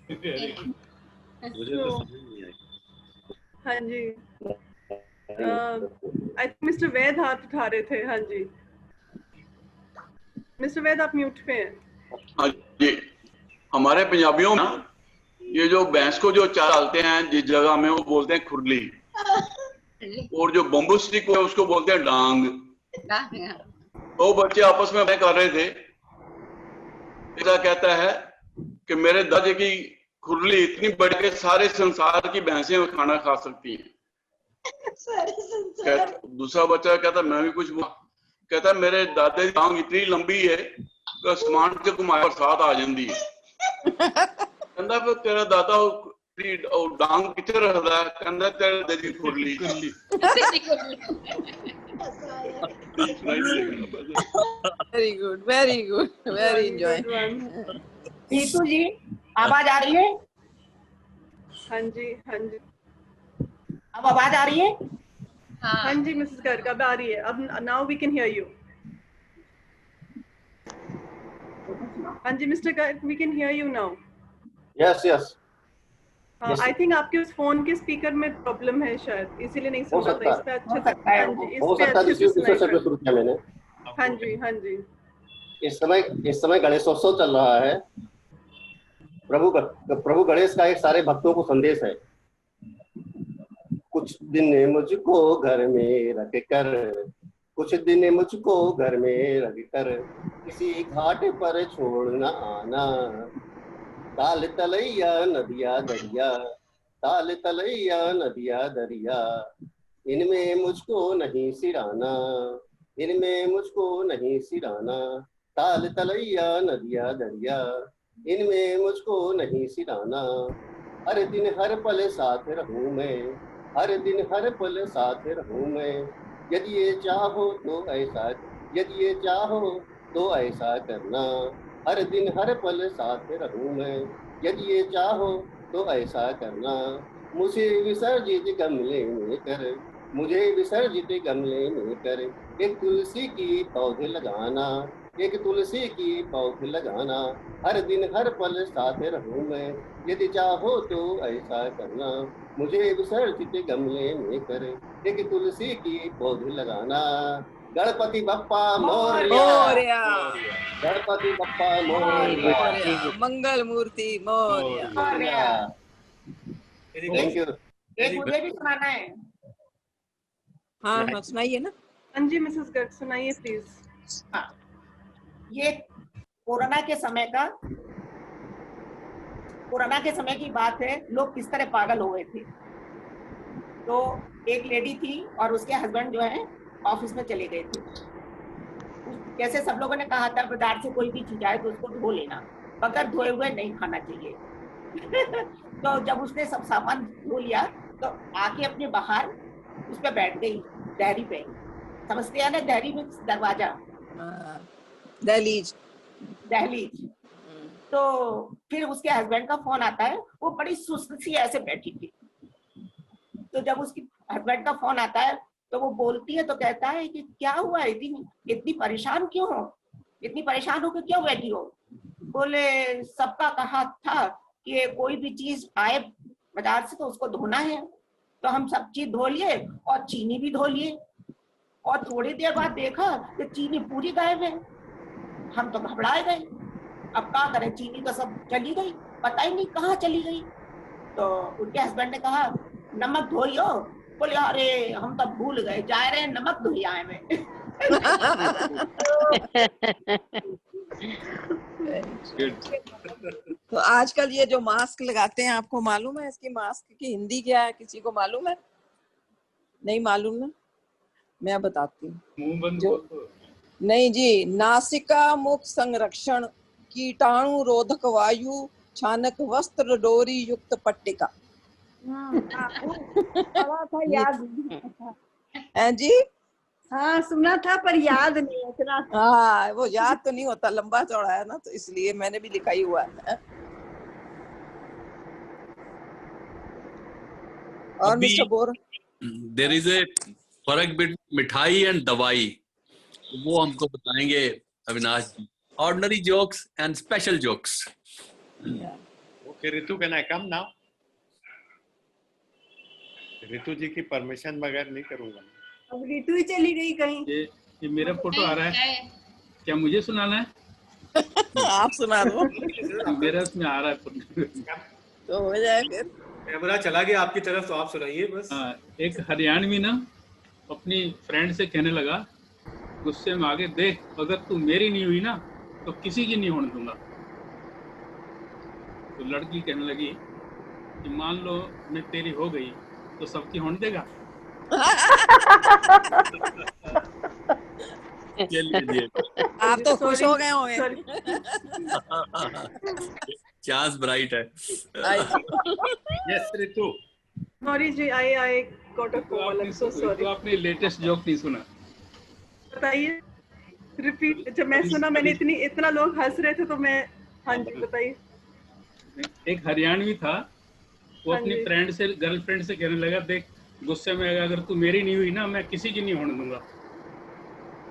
मुझे तो समझ नहीं आई। हाँ जी, आई थिंक मिस्टर वैद हाथ उठा रहे थे। हाँ जी मिस्टर वैद आप म्यूट पे हैं। हाँ जी, हमारे पंजाबियों में ना ये जो भैंस को जो चारा डालते हैं जिस जगह में, वो बोलते हैं खुरली, और जो बम्बू स्टिक है उसको बोलते हैं डांग। तो बच्चे आपस में बातें कर रहे थे, ऐसा कहता है कि मेरे दादी की खुरली इतनी बड़ी कि सारे संसार की भैंसें खाना खा सकती हैं। दूसरा बच्चा कहता मैं भी कुछ, कहता मेरे दादे की टांग इतनी लंबी है कि आसमान से घुमाए बरसात आ जाती है। कहता फिर तेरा दादा डांग किथे रहता कंधा तर दरी खुरली very good, very good, very enjoy. Neetu ji आवाज आ रही है? हाँ जी, हाँ जी। अब आवाज आ रही है? हाँ जी मिसेस गर्ग, अब आ रही है। अब now we can hear you. हाँ जी mister Garg, we can hear you now. Yes yes. I think आपके उस फोन के स्पीकर में प्रॉब्लम है शायद, इसीलिए नहीं सुन रहा था। इस पे अच्छे से, हाँ जी, इस पे अच्छे से सुनाई से शुरू किया मैंने। हाँ जी, हाँ जी। इस समय गणेशोत्सव चल रहा है। प्रभु गणेश का एक सारे भक्तों को संदेश है। कुछ दिन मुझको घर में रख कर, कुछ दिन मुझको घर में रख कर, किसी घाट पर छोड़ना आना। ताल तलैया नदिया दरिया, ताल तलैया नदिया दरिया, इनमें मुझको नहीं सिराना, इनमें मुझको नहीं सिराना। ताल तलैया नदिया दरिया, इनमें मुझको नहीं सिराना। हर दिन हर पल साथ रहूं मैं, हर दिन हर पल साथ रहूं मैं। यदि ये चाहो तो ऐसा, यदि ये चाहो तो ऐसा करना। हर दिन हर पल साथ रहूं मैं, यदि ये चाहो तो ऐसा करना। मुझे विसर्जित गमले में कर, मुझे विसर्जित गमले में कर, एक तुलसी की पौधे लगाना, एक तुलसी की पौधे लगाना। हर दिन हर पल साथ रहूं मैं, यदि चाहो तो ऐसा करना। मुझे विसर्जित गमले में कर, एक तुलसी की पौधे लगाना। गणपति बप्पा मोरया, गणपति बप्पा मोरया, मंगल मूर्ति मोरया। Thank you. एक मुझे भी सुनाना है। हाँ सुनाइए ना। हाँ जी मिसेस गर्ग, सुनाइए प्लीज। हाँ, ये कोरोना के समय की बात है। लोग किस तरह पागल हो गए थे। तो एक लेडी थी और उसके हस्बैंड जो है ऑफिस में चले गए थे। कैसे सब लोगों ने कहा था बाजार से कोई भी चीज आए तो उसको धो लेना, बगैर धोए हुए नहीं खाना चाहिए। तो जब उसने सब सामान धो लिया तो आके अपने बाहर उस पर बैठ गई, दहरी पे। समझते हैं ना, दहरी में दरवाजा, दहलीज। दहलीज। तो फिर उसके हस्बैंड का फोन आता है। वो बड़ी सुस्त सी ऐसे बैठी थी। तो जब उसकी हस्बैंड का फोन आता है तो वो बोलती है तो कहता है कि क्या हुआ, इतनी परेशान क्यों हो, इतनी परेशान होकर क्यों बैठी हो? बोले सबका कहा था कि कोई भी चीज आए बाजार से तो उसको धोना है। तो हम सब चीज धो लिए और चीनी भी धो लिए, और थोड़ी देर बाद देखा कि चीनी पूरी गायब है। हम तो घबराए गए, अब क्या करें, चीनी तो सब चली गई, पता ही नहीं कहाँ चली गई। तो उनके हस्बैंड ने कहा नमक धोइयो। बोले अरे हम तो भूल गए, जा रहे हैं नमक धोई आए में। तो आजकल ये जो मास्क लगाते हैं, आपको मालूम है इसकी मास्क की हिंदी क्या है? किसी को मालूम है? नहीं मालूम ना, मैं बताती हूँ। नहीं जी, नासिका मुख संरक्षण, कीटाणु रोधक वायु छानक वस्त्र डोरी युक्त पट्टिका। था याद है जी। हाँ सुना था पर याद नहीं इतना। हाँ वो याद तो नहीं होता, लंबा चौड़ा है ना, तो इसलिए मैंने भी लिखा ही हुआ है। और mister Bor, there is a फर्क बिटवीन मिठाई एंड दवाई, वो हमको बताएंगे Avinash ji. Ordinary jokes and special jokes. Okay Ritu, can I come now? Ritu ji की परमिशन बगैर नहीं करूंगा। अब रितु ही चली गई कहीं। ये मेरा फोटो आ रहा है, क्या मुझे सुनाना है? आप सुना दो। मेरा इसमें आ रहा है तो हो जाए फिर। कैमरा चला गया आपकी तरफ, तो आप सुनाइए बस। एक हरियाणवी ना अपनी फ्रेंड से कहने लगा गुस्से में आगे, देख अगर तू मेरी नहीं हुई ना तो किसी की नहीं होने दूंगा। तो लड़की कहने लगी कि मान लो मैं तेरी हो गई तो सबकी होने देगा? आप तो खुश हो गए होंगे। चांस ब्राइट है। Yes, Ritu. सॉरी जी, I got a call, so sorry. आपने लेटेस्ट जोक नहीं सुना? बताइए, रिपीट। जब मैं सुना, मैंने इतना लोग हंस रहे थे तो मैं, हाँ जी बताइए। एक हरियाणवी था, वो हाँ अपनी जी। फ्रेंड से, गर्लफ्रेंड से कहने लगा, देख गुस्से में अगर तू मेरी नहीं हुई ना, मैं किसी की नहीं होने दूंगा।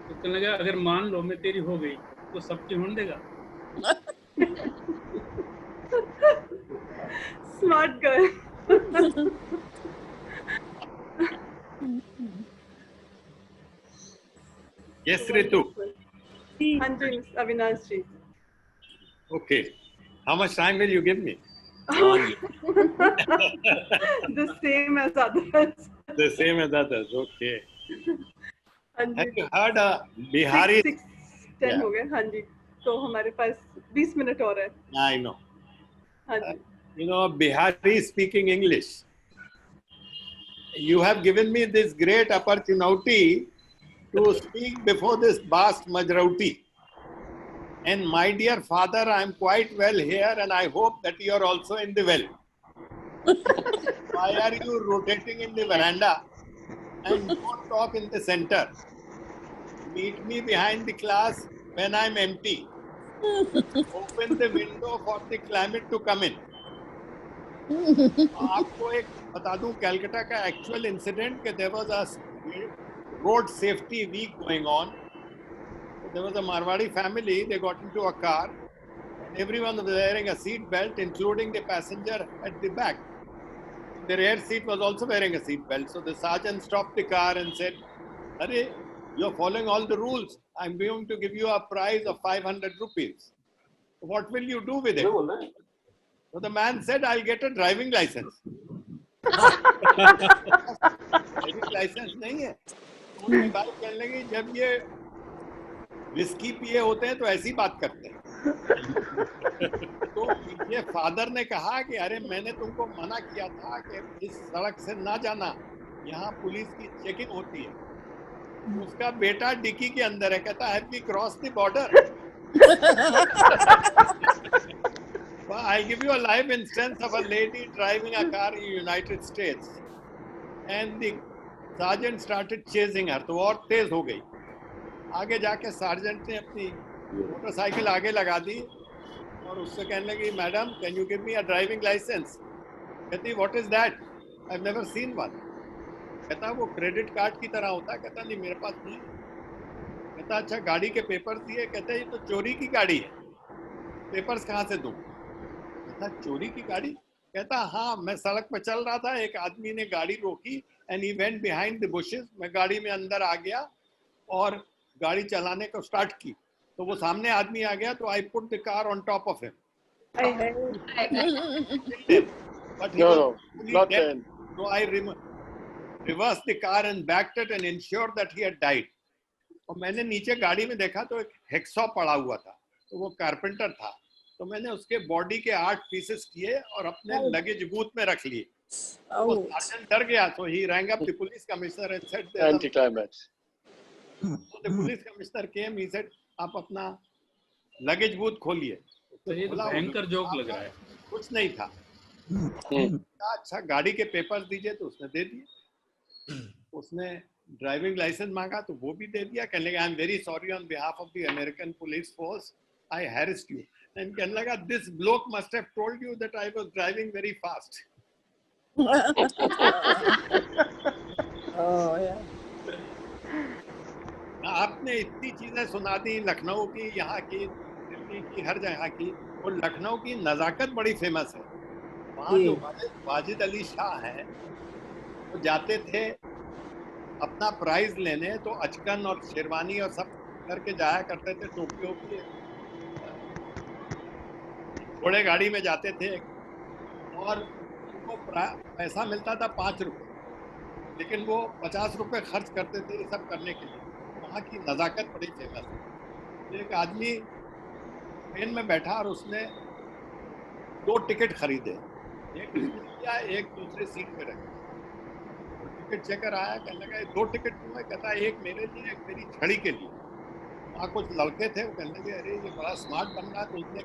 तो कहने लगा, अगर मान लो मैं तेरी हो गई तो सबकी होने देगा? Smart girl. Yes, Ritu. हाँ जी अविनाश जी। Okay. How much time will you give me? The same as others. The same as others. Okay. हाँ जी। Have you heard a Bihari? 6:10 हो गए। हाँ जी, तो हमारे पास 20 मिनट और है। I know. हाँ जी। You know, Bihari speaking English. You have given me this great opportunity to speak before this vast majority. And my dear father, I am quite well here, and I hope that you are also in the well. Why are you rotating in the veranda and don't talk in the center? Meet me behind the class when I am empty. Open the window for the climate to come in. आपको एक बता दूं कैलकाटा का actual incident कि there was a road safety week going on. There was a Marwadi family. They got into a car. Everyone was wearing a seat belt, including the passenger at the back. The rear seat was also wearing a seat belt. So the sergeant stopped the car and said, "Arey, you're following all the rules. I'm going to give you a prize of 500 rupees. What will you do with it?" So the man said, "I'll get a driving license." Driving license नहीं है। उनकी बात करने लगी, जब ये whisky पिए होते हैं तो ऐसी बात करते हैं। तो ये फादर ने कहा कि अरे मैंने तुमको मना किया था कि इस सड़क से ना जाना, यहाँ पुलिस की चेकिंग होती है। उसका बेटा डिक्की के अंदर है, कहता है, "Have we crossed the border?" I'll give you a live instance of a lady driving a car in the United States, and the sergeant started chasing her. तो और तेज हो गई। आगे जाके सार्जेंट ने अपनी मोटरसाइकिल आगे लगा दी और उससे कहने लगी, "madam, can you give me a driving licence?" कहती, "what is that? I have never seen one." कहता, "वो क्रेडिट कार्ड की तरह होता है." कहता, "नहीं, मेरे पास नहीं." कहता, "अच्छा, गाड़ी के पेपर्स दिए?" कहता, "ये तो चोरी की गाड़ी है, पेपर्स कहाँ से दूं?" कहता, "चोरी की गाड़ी?" कहता, "हाँ, मैं सड़क पर चल रहा था, एक आदमी ने गाड़ी रोकी and he went behind the bushes. मैं गाड़ी में अंदर आ गया और गाड़ी चलाने को स्टार्ट की, तो वो सामने आदमी आ गया, तो I put the car on top of him." But no, not then. So I reversed the car and backed it and ensured that he had died. और मैंने नीचे गाड़ी में देखा तो एक हेक्सॉ पड़ा हुआ था, तो वो कारपेंटर था, तो मैंने उसके बॉडी के 8 पीसेस किए और अपने लगेज बूथ में रख लिए। वो सर्जन डर गया, so he rang up the police commissioner and said, "Anti-climax." So the police commissioner came, he said, "आप अपना लगेज बूथ खोलिए." तो ये तो भयंकर जोक लग रहा है। कुछ नहीं था। अच्छा, गाड़ी के पेपर्स दीजिए, तो उसने दे दिए। उसने ड्राइविंग लाइसेंस मांगा, तो वो भी दे दिया। कहने लगा, "I am very sorry on behalf of the American police force, I harassed you." And कहने लगा, "this block must have told you that I was driving very fast." आपने इतनी चीजें सुना दी, लखनऊ की, यहाँ की, दिल्ली की, हर जगह की। और लखनऊ की नजाकत बड़ी फेमस है। वहाँ जो वाजिद अली शाह है, वो जाते थे अपना प्राइज लेने, तो अचकन और शेरवानी और सब करके जाया करते थे। टोपी वोपी, घोड़े गाड़ी में जाते थे और उनको पैसा मिलता था 5 रुपए, लेकिन वो 50 रुपए खर्च करते थे ये सब करने के लिए। वहाँ की नजाकत बड़ी फेमस है। एक आदमी ट्रेन में बैठा और उसने 2 टिकट खरीदे, एक किया, एक दूसरे सीट पे रखे। टिकट चेकर आया, कहने लगा, 2 टिकट क्यों है? कहता, एक मेरे लिए, एक मेरी छड़ी के लिए। वहाँ कुछ लड़के थे, वो कहने लगे, "अरे ये बड़ा स्मार्ट बन रहा है।" तो उसने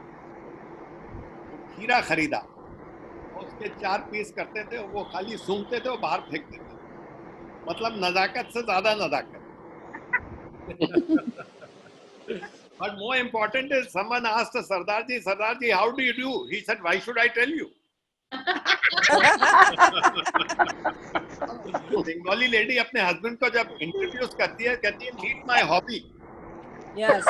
खीरा खरीदा, उसके 4 पीस करते थे, वो खाली सूंघते थे और बाहर फेंकते थे। मतलब नजाकत से ज्यादा नजाकत। But more important is someone asked Sardarji, how do you do? He said, why should I tell you? Bengali lady अपने हस्बैंड को जब इंट्रोड्यूस करती है, कहती है meet my hobby. Yes.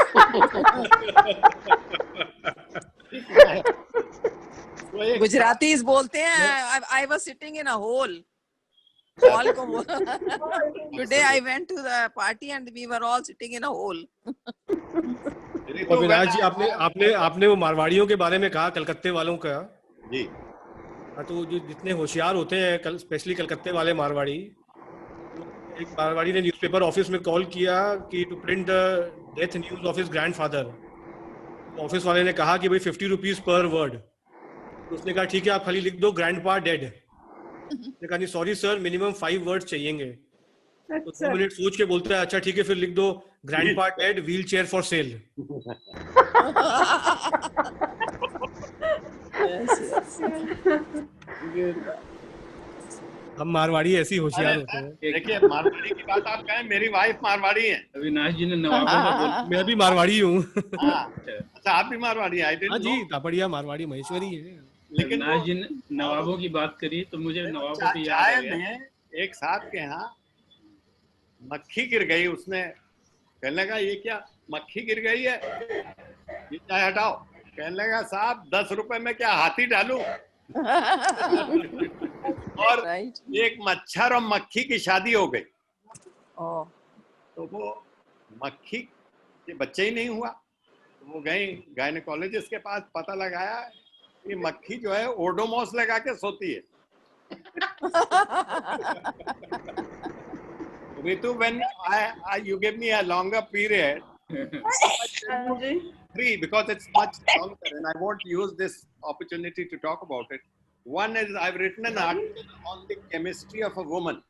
Gujaratis बोलते हैं I was sitting in a hole. Hall को Today I went to the party and we were all sitting in a hole. Avinash जी, आपने वो मारवाड़ियों के बारे में कहा, कलकत्ते वालों का जी। तो जो जितने होशियार होते हैं, स्पेशली कलकत्ते वाले मारवाड़ी, एक मारवाड़ी ने न्यूज़पेपर ऑफिस में कॉल किया कि to print the death news of his grandfather. Office वाले ने कहा कि भाई 50 रुपीज पर वर्ड। तो उसने कहा ठीक है, आप खाली लिख दो ग्रैंडपा डेड। उसने कहा नहीं सॉरी सर, मिनिमम 5 वर्ड्स चाहिएंगे। तो 2 मिनट सोच के बोलता है अच्छा ठीक है, फिर लिख दो grandpa dead, wheel chair for sale. हम मारवाड़ी ऐसी होशियार होते हैं। देखिए, मारवाड़ी की बात आप कहें, मेरी वाइफ मारवाड़ी है। अविनाश जी ने नवाबों का बोला। मैं भी मारवाड़ी हूँ। अच्छा, आप भी मारवाड़ी हैं? हाँ जी, तापड़िया मारवाड़ी महेश्वरी है। लेकिन अविनाश जी ने नवाबों की बात करी तो मुझे नवाबों की याद आ गया। एक साहब के यहाँ मक्खी गिर गई, उसने कहने लगा ये क्या मक्खी गिर गई है, ये चाय हटाओ। कहने लगा साहब 10 रुपए में क्या हाथी डालूं? और एक मच्छर और मक्खी की शादी हो गई। तो वो मक्खी के बच्चे ही नहीं हुआ, तो वो गई गायनेकोलॉजिस्ट के पास, पता लगाया कि मक्खी जो है ओडोमॉस लगा के सोती है। Ritu, when you give me a longer period, three, because it's much longer and I won't use this opportunity to talk about it. One is I've written an article on the chemistry of a woman.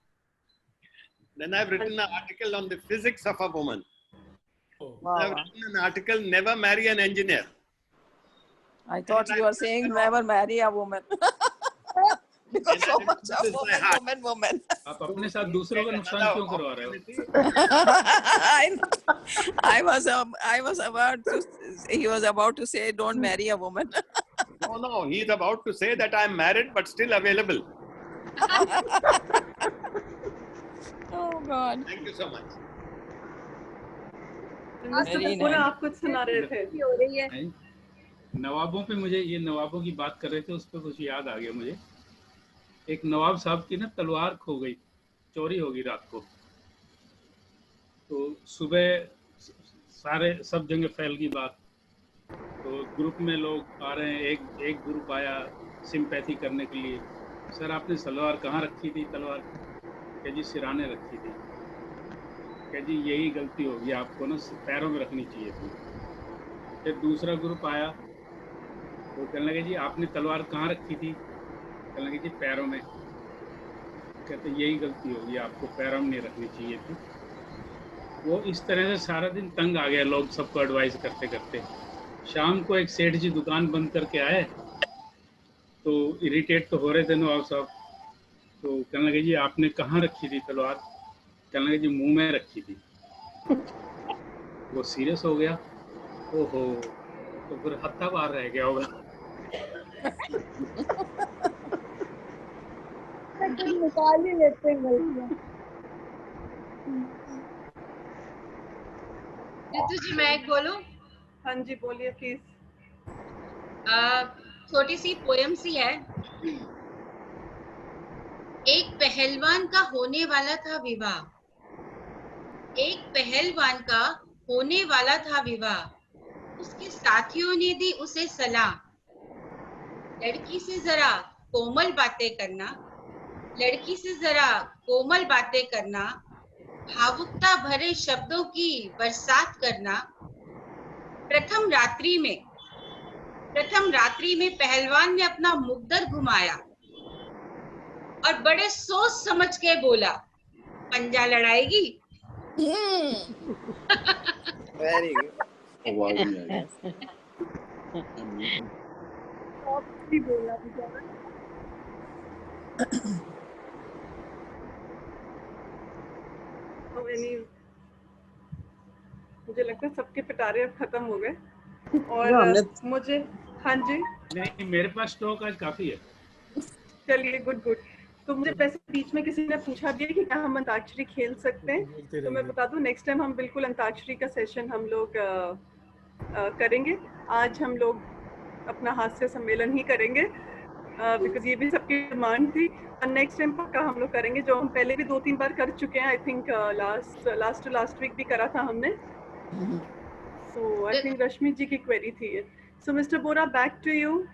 Then I've written an article on the physics of a woman. I've written an article, never marry an engineer. I thought you were saying never marry a woman. Because so much of woman. आप अपने साथ दूसरों का नुकसान क्यों करवा रहे हो? I was about to. He was about to say, "Don't marry a woman." No, he's about to say that I'm married but still available. Oh God. Thank you so much. आप कुछ सुना रहे थे। नवाबों पे मुझे ये नवाबों की बात कर रहे थे, उस पर कुछ याद आ गया मुझे। एक नवाब साहब की ना तलवार खो गई, चोरी हो गई रात को। तो सुबह सारे सब जगह फैल गई बात। तो ग्रुप में लोग आ रहे हैं, एक ग्रुप आया सिंपैथी करने के लिए। सर आपने तलवार कहाँ रखी थी? तलवार कह जी सिराने रखी थी। कह जी यही गलती होगी, आपको ना पैरों में रखनी चाहिए थी। फिर दूसरा ग्रुप आया, वो कहने लगे जी आपने तलवार कहाँ रखी थी? कहने लगे जी पैरों में। कहते यही गलती होगी, आपको पैरों में नहीं रखनी चाहिए थी। वो इस तरह से सारा दिन तंग आ गया, लोग सबको एडवाइस करते करते। शाम को एक सेठ जी दुकान बंद करके आए, तो इरिटेट तो हो रहे थे नवाब साहब। तो कहने लगे जी आपने कहाँ रखी थी तलवार? कहने लगे जी मुंह में रखी थी। वो सीरियस हो गया, ओहो, तो फिर हत्था बाहर रह गया होगा। निकाल ही लेते हैं गलतियां। रितु जी मैं एक बोलूं? हाँ जी बोलिए प्लीज। छोटी सी पोयम सी है। एक पहलवान का होने वाला था विवाह, एक पहलवान का होने वाला था विवाह। उसके साथियों ने दी उसे सलाह, लड़की से जरा कोमल बातें करना, लड़की से जरा कोमल बातें करना, भावुकता भरे शब्दों की बरसात करना। प्रथम रात्रि में पहलवान ने अपना मुकद्दर घुमाया और बड़े सोच समझ के बोला, पंजा लड़ाएगी? Very good. सॉफ्टली बोलना बेचारा। मुझे लगता है सबके पिटारे अब खत्म हो गए और मुझे, हाँ जी नहीं, मेरे पास स्टॉक आज काफी है। चलिए गुड गुड। तो मुझे वैसे बीच में किसी ने पूछा भी है कि क्या हम अंताक्षरी खेल सकते हैं, तो मैं बता दूं नेक्स्ट टाइम हम बिल्कुल अंताक्षरी का सेशन हम लोग करेंगे। आज हम लोग अपना हास्य सम्मेलन ही करेंगे बिकॉज ये भी सबकी डिमांड थी, और नेक्स्ट टाइम पक्का हम लोग करेंगे, जो हम पहले भी 2-3 बार कर चुके हैं। आई थिंक लास्ट वीक भी करा था हमने। सो आई थिंक रश्मि जी की क्वेरी थी ये। So mister Bora, back to you.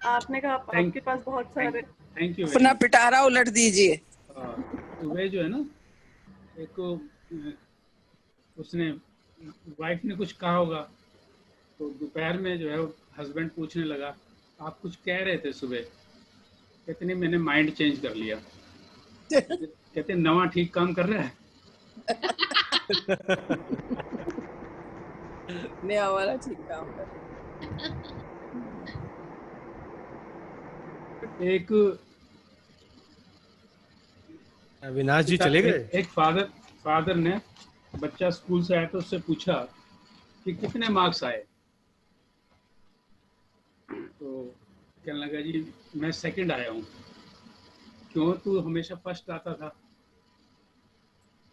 आपने कहा आपके पास बहुत सारे, थैंक यू। अपना पिटारा उलट दीजिए। सुबह जो है ना, एक उसने वाइफ ने कुछ कहा होगा, तो दोपहर में जो है हस्बैंड पूछने लगा, आप कुछ कह रहे थे सुबह? कहते नहीं, मैंने माइंड चेंज कर लिया। कहते नवा ठीक काम कर रहा है। नया वाला ठीक काम कर रहा है। एक अविनाश जी चले गए। एक फादर ने, बच्चा स्कूल से आया तो उससे पूछा कि कितने मार्क्स आए, तो कहने लगा जी मैं सेकंड आया हूँ। क्यों, तू हमेशा फर्स्ट आता था?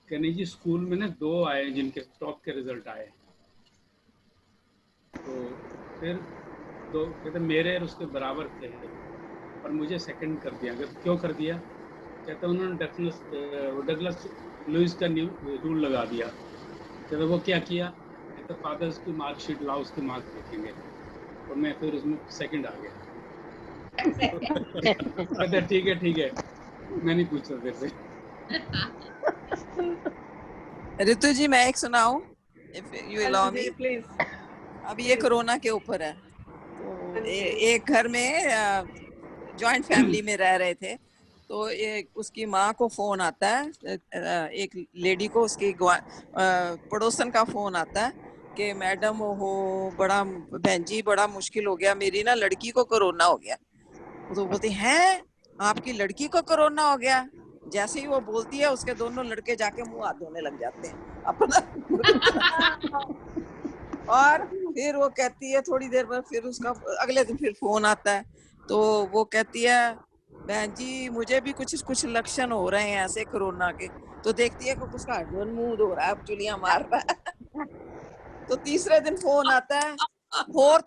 कहने जी स्कूल में ना 2 आए जिनके टॉप के रिजल्ट आए, तो फिर 2 कहते मेरे और उसके बराबर थे और मुझे सेकंड कर दिया। अगर क्यों कर दिया? कहते उन्होंने डगलस लुइस का रूल लगा दिया। कहते वो क्या किया? कहते फादर्स की मार्कशीट लाओ, उसके मार्क्स देखेंगे, और मैं फिर उसमें सेकंड आ गया। कहते ठीक है, मैं नहीं पूछ रहा तेरे से। ऋतु जी मैं एक सुनाऊं, if you allow me please. अब ये कोरोना के ऊपर है। तो एक घर में जॉइंट फैमिली में रह रहे थे, तो उसकी माँ को फोन आता है, एक लेडी को उसकी पड़ोसन का फोन आता है कि मैडम हो बड़ा, बहन जी बड़ा मुश्किल हो गया, मेरी ना लड़की को कोरोना हो गया। तो बोलती हैं आपकी लड़की को कोरोना हो गया? जैसे ही वो बोलती है उसके दोनों लड़के जाके मुंह हाथ धोने लग जाते हैं अपना। और फिर वो कहती है थोड़ी देर बाद, फिर उसका अगले दिन फिर फोन आता है, तो वो कहती है बहन जी मुझे भी कुछ लक्षण हो रहे हैं ऐसे कोरोना के। तो देखती है कि उसका हस्बैंड मुंह धो रहा है, चुलियां मार रहा है। तो तीसरे दिन फोन आता है, और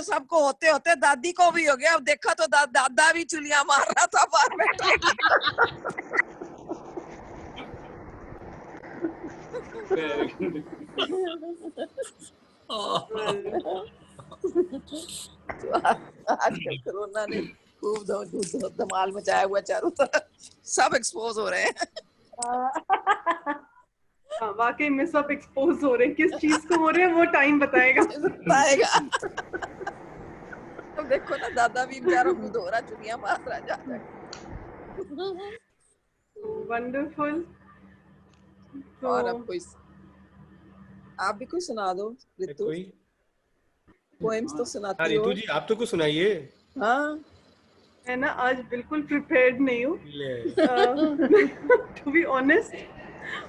सबको होते होते दादी को भी हो गया। अब देखा तो दादा भी चुलियां मार रहा था बाहर बैठे। आजकल कोरोना ने खूब धमाल मचाया हुआ, चारों तरफ सब एक्सपोज हो रहे हैं। वाकई में सब एक्सपोज हो रहे हैं। किस चीज को हो रहे हैं वो टाइम बताएगा। तो देखो ना, दादा भी बेचारा मुंह धो रहा, चुनिया मार रहा जाता। वंडरफुल। और अब कोई, आप भी कुछ सुना दो ऋतु। पोएम्स तो सुनाती हो। ऋतु जी आप तो कुछ सुनाइए। हाँ मैं ना आज बिल्कुल प्रिपेयर्ड नहीं हूँ टू बी ऑनेस्ट,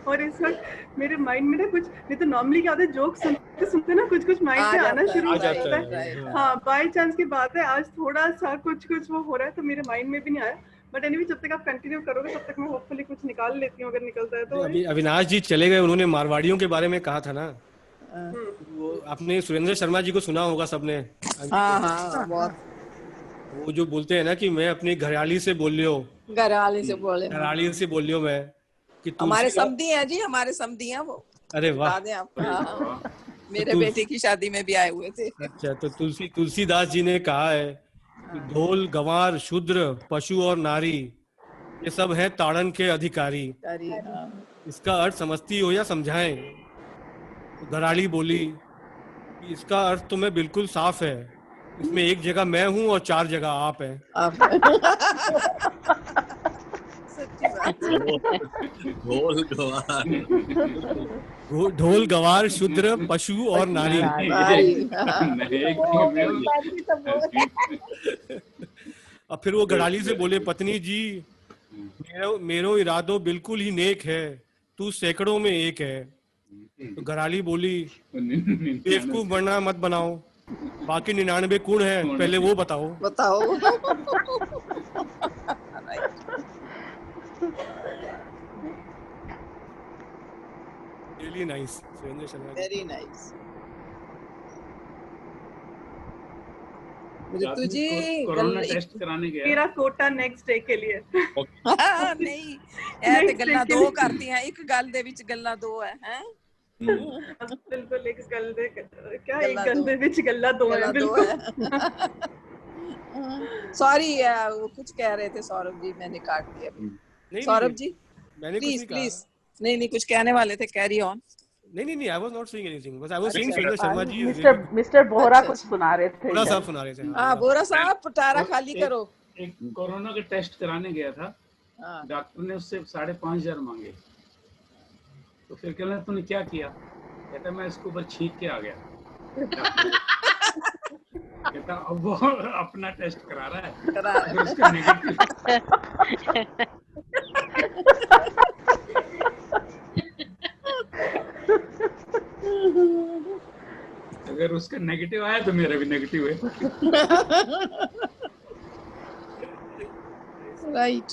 और इस वक्त मेरे माइंड में ना कुछ, नहीं तो नॉर्मली क्या होता है जोक सुनते ना कुछ माइंड में आना शुरू हो जाता है। हाँ बाय चांस की बात है, आज थोड़ा सा कुछ वो हो रहा है तो मेरे माइंड में भी नहीं आया। बट एनीवे जब तक आप कंटिन्यू करोगे तब तक मैं होपफुली कुछ निकाल लेती हूँ, अगर निकलता है तो। अभी अविनाश जी चले गए, उन्होंने मारवाड़ियों के बारे में कहा था ना, वो आपने सुरेंद्र शर्मा जी को सुना होगा सबने। हाँ बहुत। वो जो बोलते हैं ना कि मैं अपनी घरवाली से बोल लियो, घरवाली से बोल लियो मैं कि हमारे समधी हैं जी, हमारे समधी हैं वो। अरे वाह, मेरे बेटे की शादी में भी आए हुए थे। अच्छा, तो तुलसीदास जी ने कहा है कि ढोल गंवार शूद्र पशु और नारी ये सब है ताड़न के अधिकारी। इसका अर्थ समझती हो या समझाएं? तो घराली बोली कि इसका अर्थ तो मैं बिल्कुल साफ है, इसमें एक जगह मैं हूँ और 4 जगह आप हैं। सच्ची बात। ढोल गवार शूद्र पशु और नारी। और फिर वो घड़ाली से बोले, पत्नी जी मेरो इरादो बिल्कुल ही नेक है, तू सैकड़ों में एक है। तो घड़ाली बोली, बेवकूफ बनना मत बनाओ, बाकी 99 गुण है, पहले वो बताओ। Really nice, Surendra Sharma. Very nice। ऋतु जी कोरोना टेस्ट कराने गया। मेरा कोटा नेक्स्ट डे के लिए। नहीं, ऐ ते गल्ला दो करती हैं, एक गल दे विच गल्ला दो है, हैं? बिल्कुल, एक गल दे क्या, एक गल दे विच गल्ला दो है, बिल्कुल। सॉरी, वो कुछ कह रहे थे सौरभ जी, मैंने काट दिया। सौरभ जी प्लीज नहीं कुछ कहने वाले थे, कैरी ऑन। नहीं, I was not saying anything, बस I was saying Surendra Sharma ji. Mister Bora कुछ सुना रहे थे। बोरा साहब सुना रहे थे। हाँ, बोरा साहब पटारा खाली करो। एक कोरोना के टेस्ट कराने गया था, डॉक्टर ने उससे 5,500 मांगे। तो फिर कहना, तूने क्या किया? कहता मैं इसके ऊपर छींक के आ गया। कहता अब वो अपना टेस्ट करा रहा है, अगर उसका नेगेटिव अगर उसका नेगेटिव आया तो मेरा भी नेगेटिव है। राइट।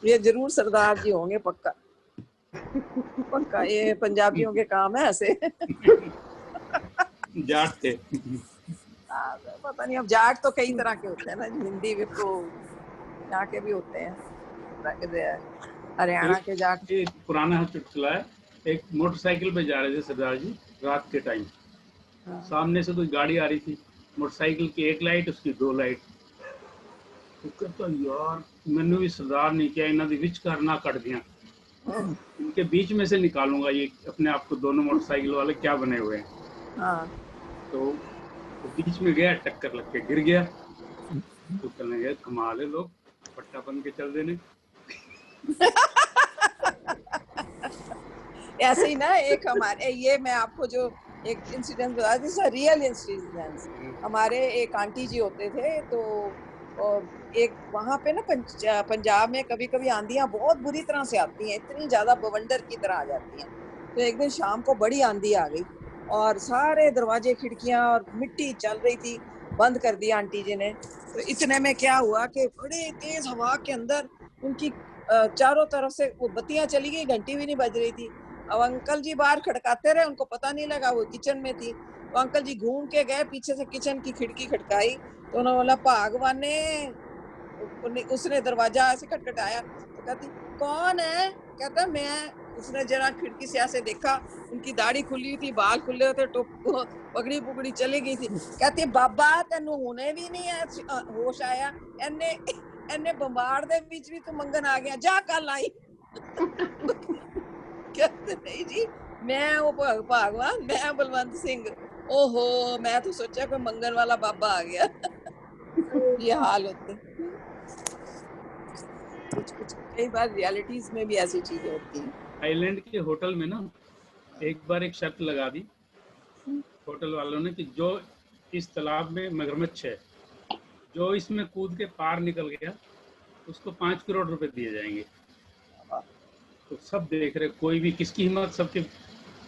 ये जरूर सरदार जी होंगे, पक्का। ये पंजाबियों के काम है ऐसे। जाट थे। पता नहीं, अब जाट तो कई तरह के होते हैं ना, हिंदी भी तो यहाँ के भी होते हैं, हरियाणा के जाट। एक पुराना चुटकुला है, एक मोटरसाइकिल पे जा रहे थे सरदार जी रात के टाइम। सामने से कोई गाड़ी आ रही थी, मोटरसाइकिल की एक लाइट, उसकी 2 लाइट। तो कहता यार मैंने भी सरदार नहीं किया, इन्होंने विच करना कट दिया, इनके बीच में से निकालूंगा ये अपने आप को, दोनों मोटरसाइकिल वाले क्या बने हुए हैं। तो बीच में गया, टक्कर लग के गिर गया। तो कहने लगे कमाल है, लोग पट्टा बन के चल देने। ऐसे ही ना, एक हमारे ये मैं आपको जो एक इंसिडेंट बता दी, रियल इंसिडेंट। हमारे एक आंटी जी होते थे, तो एक वहाँ पे ना पंजाब में कभी कभी आंधियाँ बहुत बुरी तरह से आती हैं, इतनी ज्यादा बवंडर की तरह आ जाती हैं। तो एक दिन शाम को बड़ी आंधी आ गई और सारे दरवाजे खिड़कियां और मिट्टी चल रही थी, बंद कर दिया आंटी जी ने। तो इतने में क्या हुआ कि बड़े तेज हवा के अंदर उनकी चारों तरफ से वो बत्तियां चली गई, घंटी भी नहीं बज रही थी। अब अंकल जी बाहर खड़काते रहे, उनको पता नहीं लगा, वो किचन में थी। तो अंकल जी घूम के गए, पीछे से किचन की खिड़की खटकाई, तो उन्होंने बोला भागवाने। उसने दरवाजा ऐसे खटखटाया, तो कहती कौन है? कहता मैं। उसने जरा खिड़की से ऐसे देखा, उनकी दाढ़ी खुली थी, बाल खुले होते, पगड़ी पुगड़ी चली गई थी। कहती बाबा तेनू हुने भी नहीं है होश आया, एने बंबार दे विच भी तू मंगन आ गया, जा कल आई। कहते नहीं जी, मैं वो भगवान, मैं बलवंत सिंह। ओहो, मैं तो सोचा कोई मंगन वाला बाबा आ गया। ये हाल होते कुछ कई बार रियलिटीज में भी ऐसी चीजें होती हैं। आइलैंड के होटल में ना एक बार एक शर्त लगा दी होटल वालों ने कि जो इस तालाब में मगरमच्छ है, जो इसमें कूद के पार निकल गया उसको 5 करोड़ रुपए दिए जाएंगे। तो सब देख रहे, कोई भी, किसकी हिम्मत,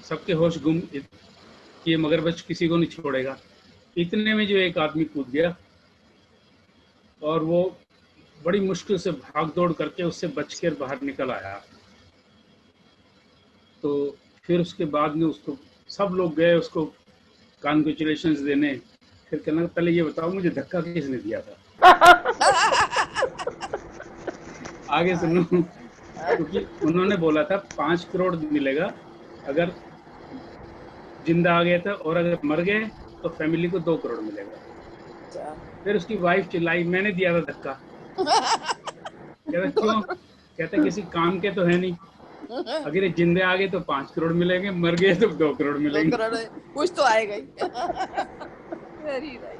सबके होश गुम कि ये मगरमच्छ किसी को नहीं छोड़ेगा। इतने में जो एक आदमी कूद गया और वो बड़ी मुश्किल से भाग दौड़ करके उससे बच कर बाहर निकल आया। तो फिर उसके बाद में उसको सब लोग गए उसको कॉन्ग्रेचुलेशंस देने। फिर कहना पहले ये बताओ मुझे धक्का किसने दिया था। आगे सुनो, क्योंकि उन्होंने बोला था 5 करोड़ मिलेगा अगर जिंदा आ गए थे, और अगर मर गए तो फैमिली को 2 करोड़ मिलेगा। फिर उसकी वाइफ चिल्लाई मैंने दिया था धक्का। कहता क्यों? कहता किसी काम के तो है नहीं, अगर जिंदे आ गए तो 5 करोड़ मिलेंगे, मर गए तो 2 करोड़ मिलेंगे। 2 करोड़ कुछ तो आएगा ही। Very right.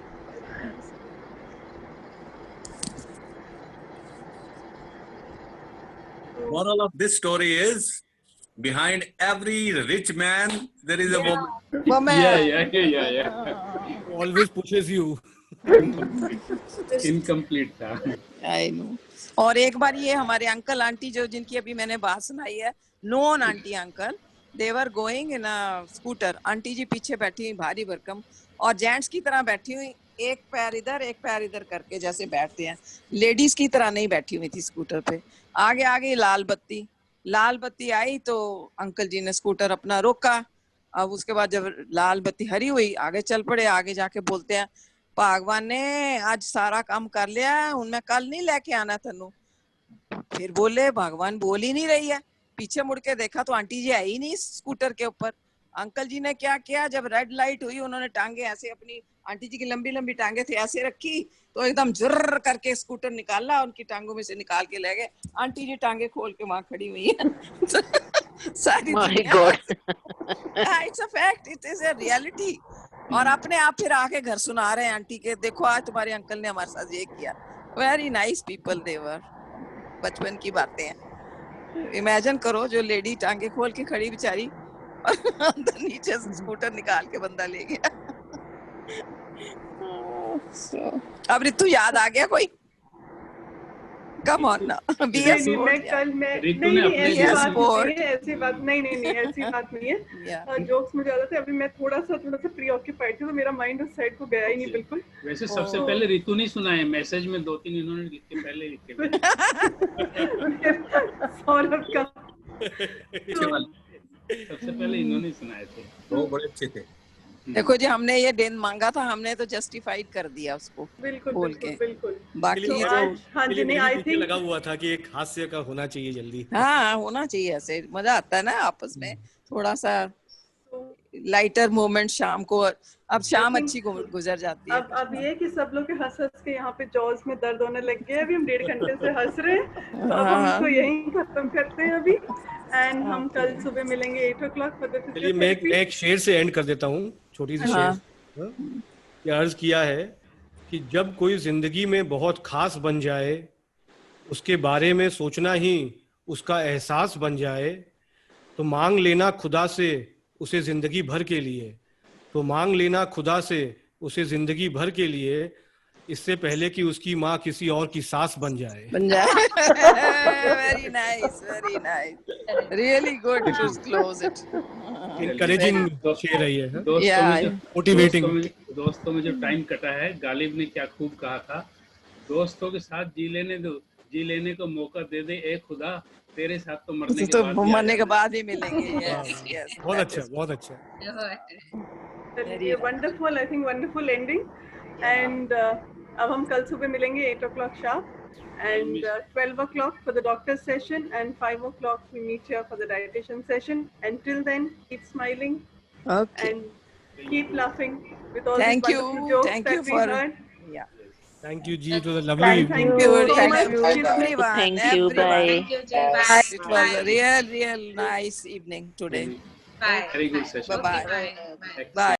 moral of this story is, behind every rich man there is a woman. Yeah. Always pushes you. Incomplete था। I know. और एक बार ये हमारे अंकल आंटी जो जिनकी अभी मैंने बात सुनाई है, नॉन aunty uncle, they were going in a scooter. Aunty ji पीछे बैठी हुई भारी भरकम और जेंट्स की तरह बैठी हुई, एक पैर इधर करके जैसे बैठते हैं, लेडीज की तरह नहीं बैठी हुई थी स्कूटर पे। आगे आगे लाल बत्ती आई तो अंकल जी ने स्कूटर अपना रोका। अब उसके बाद जब लाल बत्ती हरी हुई, आगे चल पड़े। आगे जाके बोलते हैं, भगवान ने आज सारा काम कर लिया, उनमें कल नहीं लेके आना तेनू। फिर बोले भगवान बोल ही नहीं रही है। पीछे मुड़ के देखा तो आंटी जी आई नहीं स्कूटर के ऊपर। अंकल जी ने क्या किया, जब रेड लाइट हुई उन्होंने टांगे ऐसे, अपनी आंटी जी की लंबी लंबी टांगे थी, ऐसे रखी तो एकदम जुर्र करके स्कूटर निकाला, उनकी टांगों में से निकाल के ले गए। आंटी जी टांगे खोल के वहां खड़ी हुई है। सारी it's a fact, it is a reality. और अपने आप फिर आके घर सुना रहे हैं आंटी के, देखो आज तुम्हारे अंकल ने हमारे साथ ये किया। वेरी नाइस पीपल दे वर। बचपन की बातें हैं। इमेजिन करो, जो लेडी टांगे खोल के खड़ी बेचारी और अंदर नीचे से स्कूटर निकाल के बंदा ले गया। अब रितु याद आ गया कोई? कम ऑन ना, बी ए स्पोर्ट। ऐसी बात नहीं है। जोक्स मुझे आते थे, अभी मैं थोड़ा सा प्री ऑक्यूपाइड थी तो मेरा माइंड उस साइड को गया ही नहीं बिल्कुल। वैसे सबसे पहले रितु ने सुना है, मैसेज में 2-3 इन्होंने लिखे, पहले लिखे। सौरभ का सबसे पहले इन्होंने सुनाए थे, वो बड़े अच्छे थे। देखो जी, हमने ये दिन मांगा था, हमने तो जस्टिफाइड कर दिया उसको बोल के। बाकी तो हाँ जी, नहीं आई थिंक लगा हुआ था कि एक हास्य का होना चाहिए जल्दी। हाँ, होना चाहिए, ऐसे मजा आता है ना आपस में, थोड़ा सा लाइटर मोमेंट शाम को। अब शाम अच्छी गुजर जाती है। अब ये कि सब लोग के हंस के यहाँ पे जॉज में दर्द होने लग गया। अभी हम 1.5 घंटे से हंस रहे हैं, तो अब हम इसको यहीं खत्म करते हैं अभी। एंड हम कल सुबह मिलेंगे 8 o'clock for the चलिए मैं एक शेर से एंड कर देता हूँ, छोटी सी शेर। ये अर्ज किया है कि जब कोई जिंदगी में बहुत खास बन जाए, उसके बारे में सोचना ही उसका एहसास बन जाए, तो मांग लेना खुदा से उसे जिंदगी भर के लिए, तो मांग लेना खुदा से उसे जिंदगी भर के लिए, इससे पहले कि उसकी माँ किसी और की सास बन जाए। Very nice, really good to close it. Encouraging शेर है ये, मोटिवेटिंग। दोस्तों में जो टाइम कटा है, गालिब ने क्या खूब कहा था, दोस्तों के साथ जी लेने दो, जी लेने को मौका दे दे ए खुदा, तेरे साथ तो मरने के बाद ही मिलेंगे। बहुत अच्छा। Wonderful, I think wonderful ending. And अब हम कल सुबह मिलेंगे 8 o'clock sharp and 12 o'clock for the doctor's session and 5 o'clock we meet here for the dietitian session. Until then, keep smiling and keep laughing with all these wonderful jokes that we heard. Thank you ji, it was a lovely Thank you so much everyone. Thank you, bye. It was a real nice evening today. Bye. Very good session. Bye.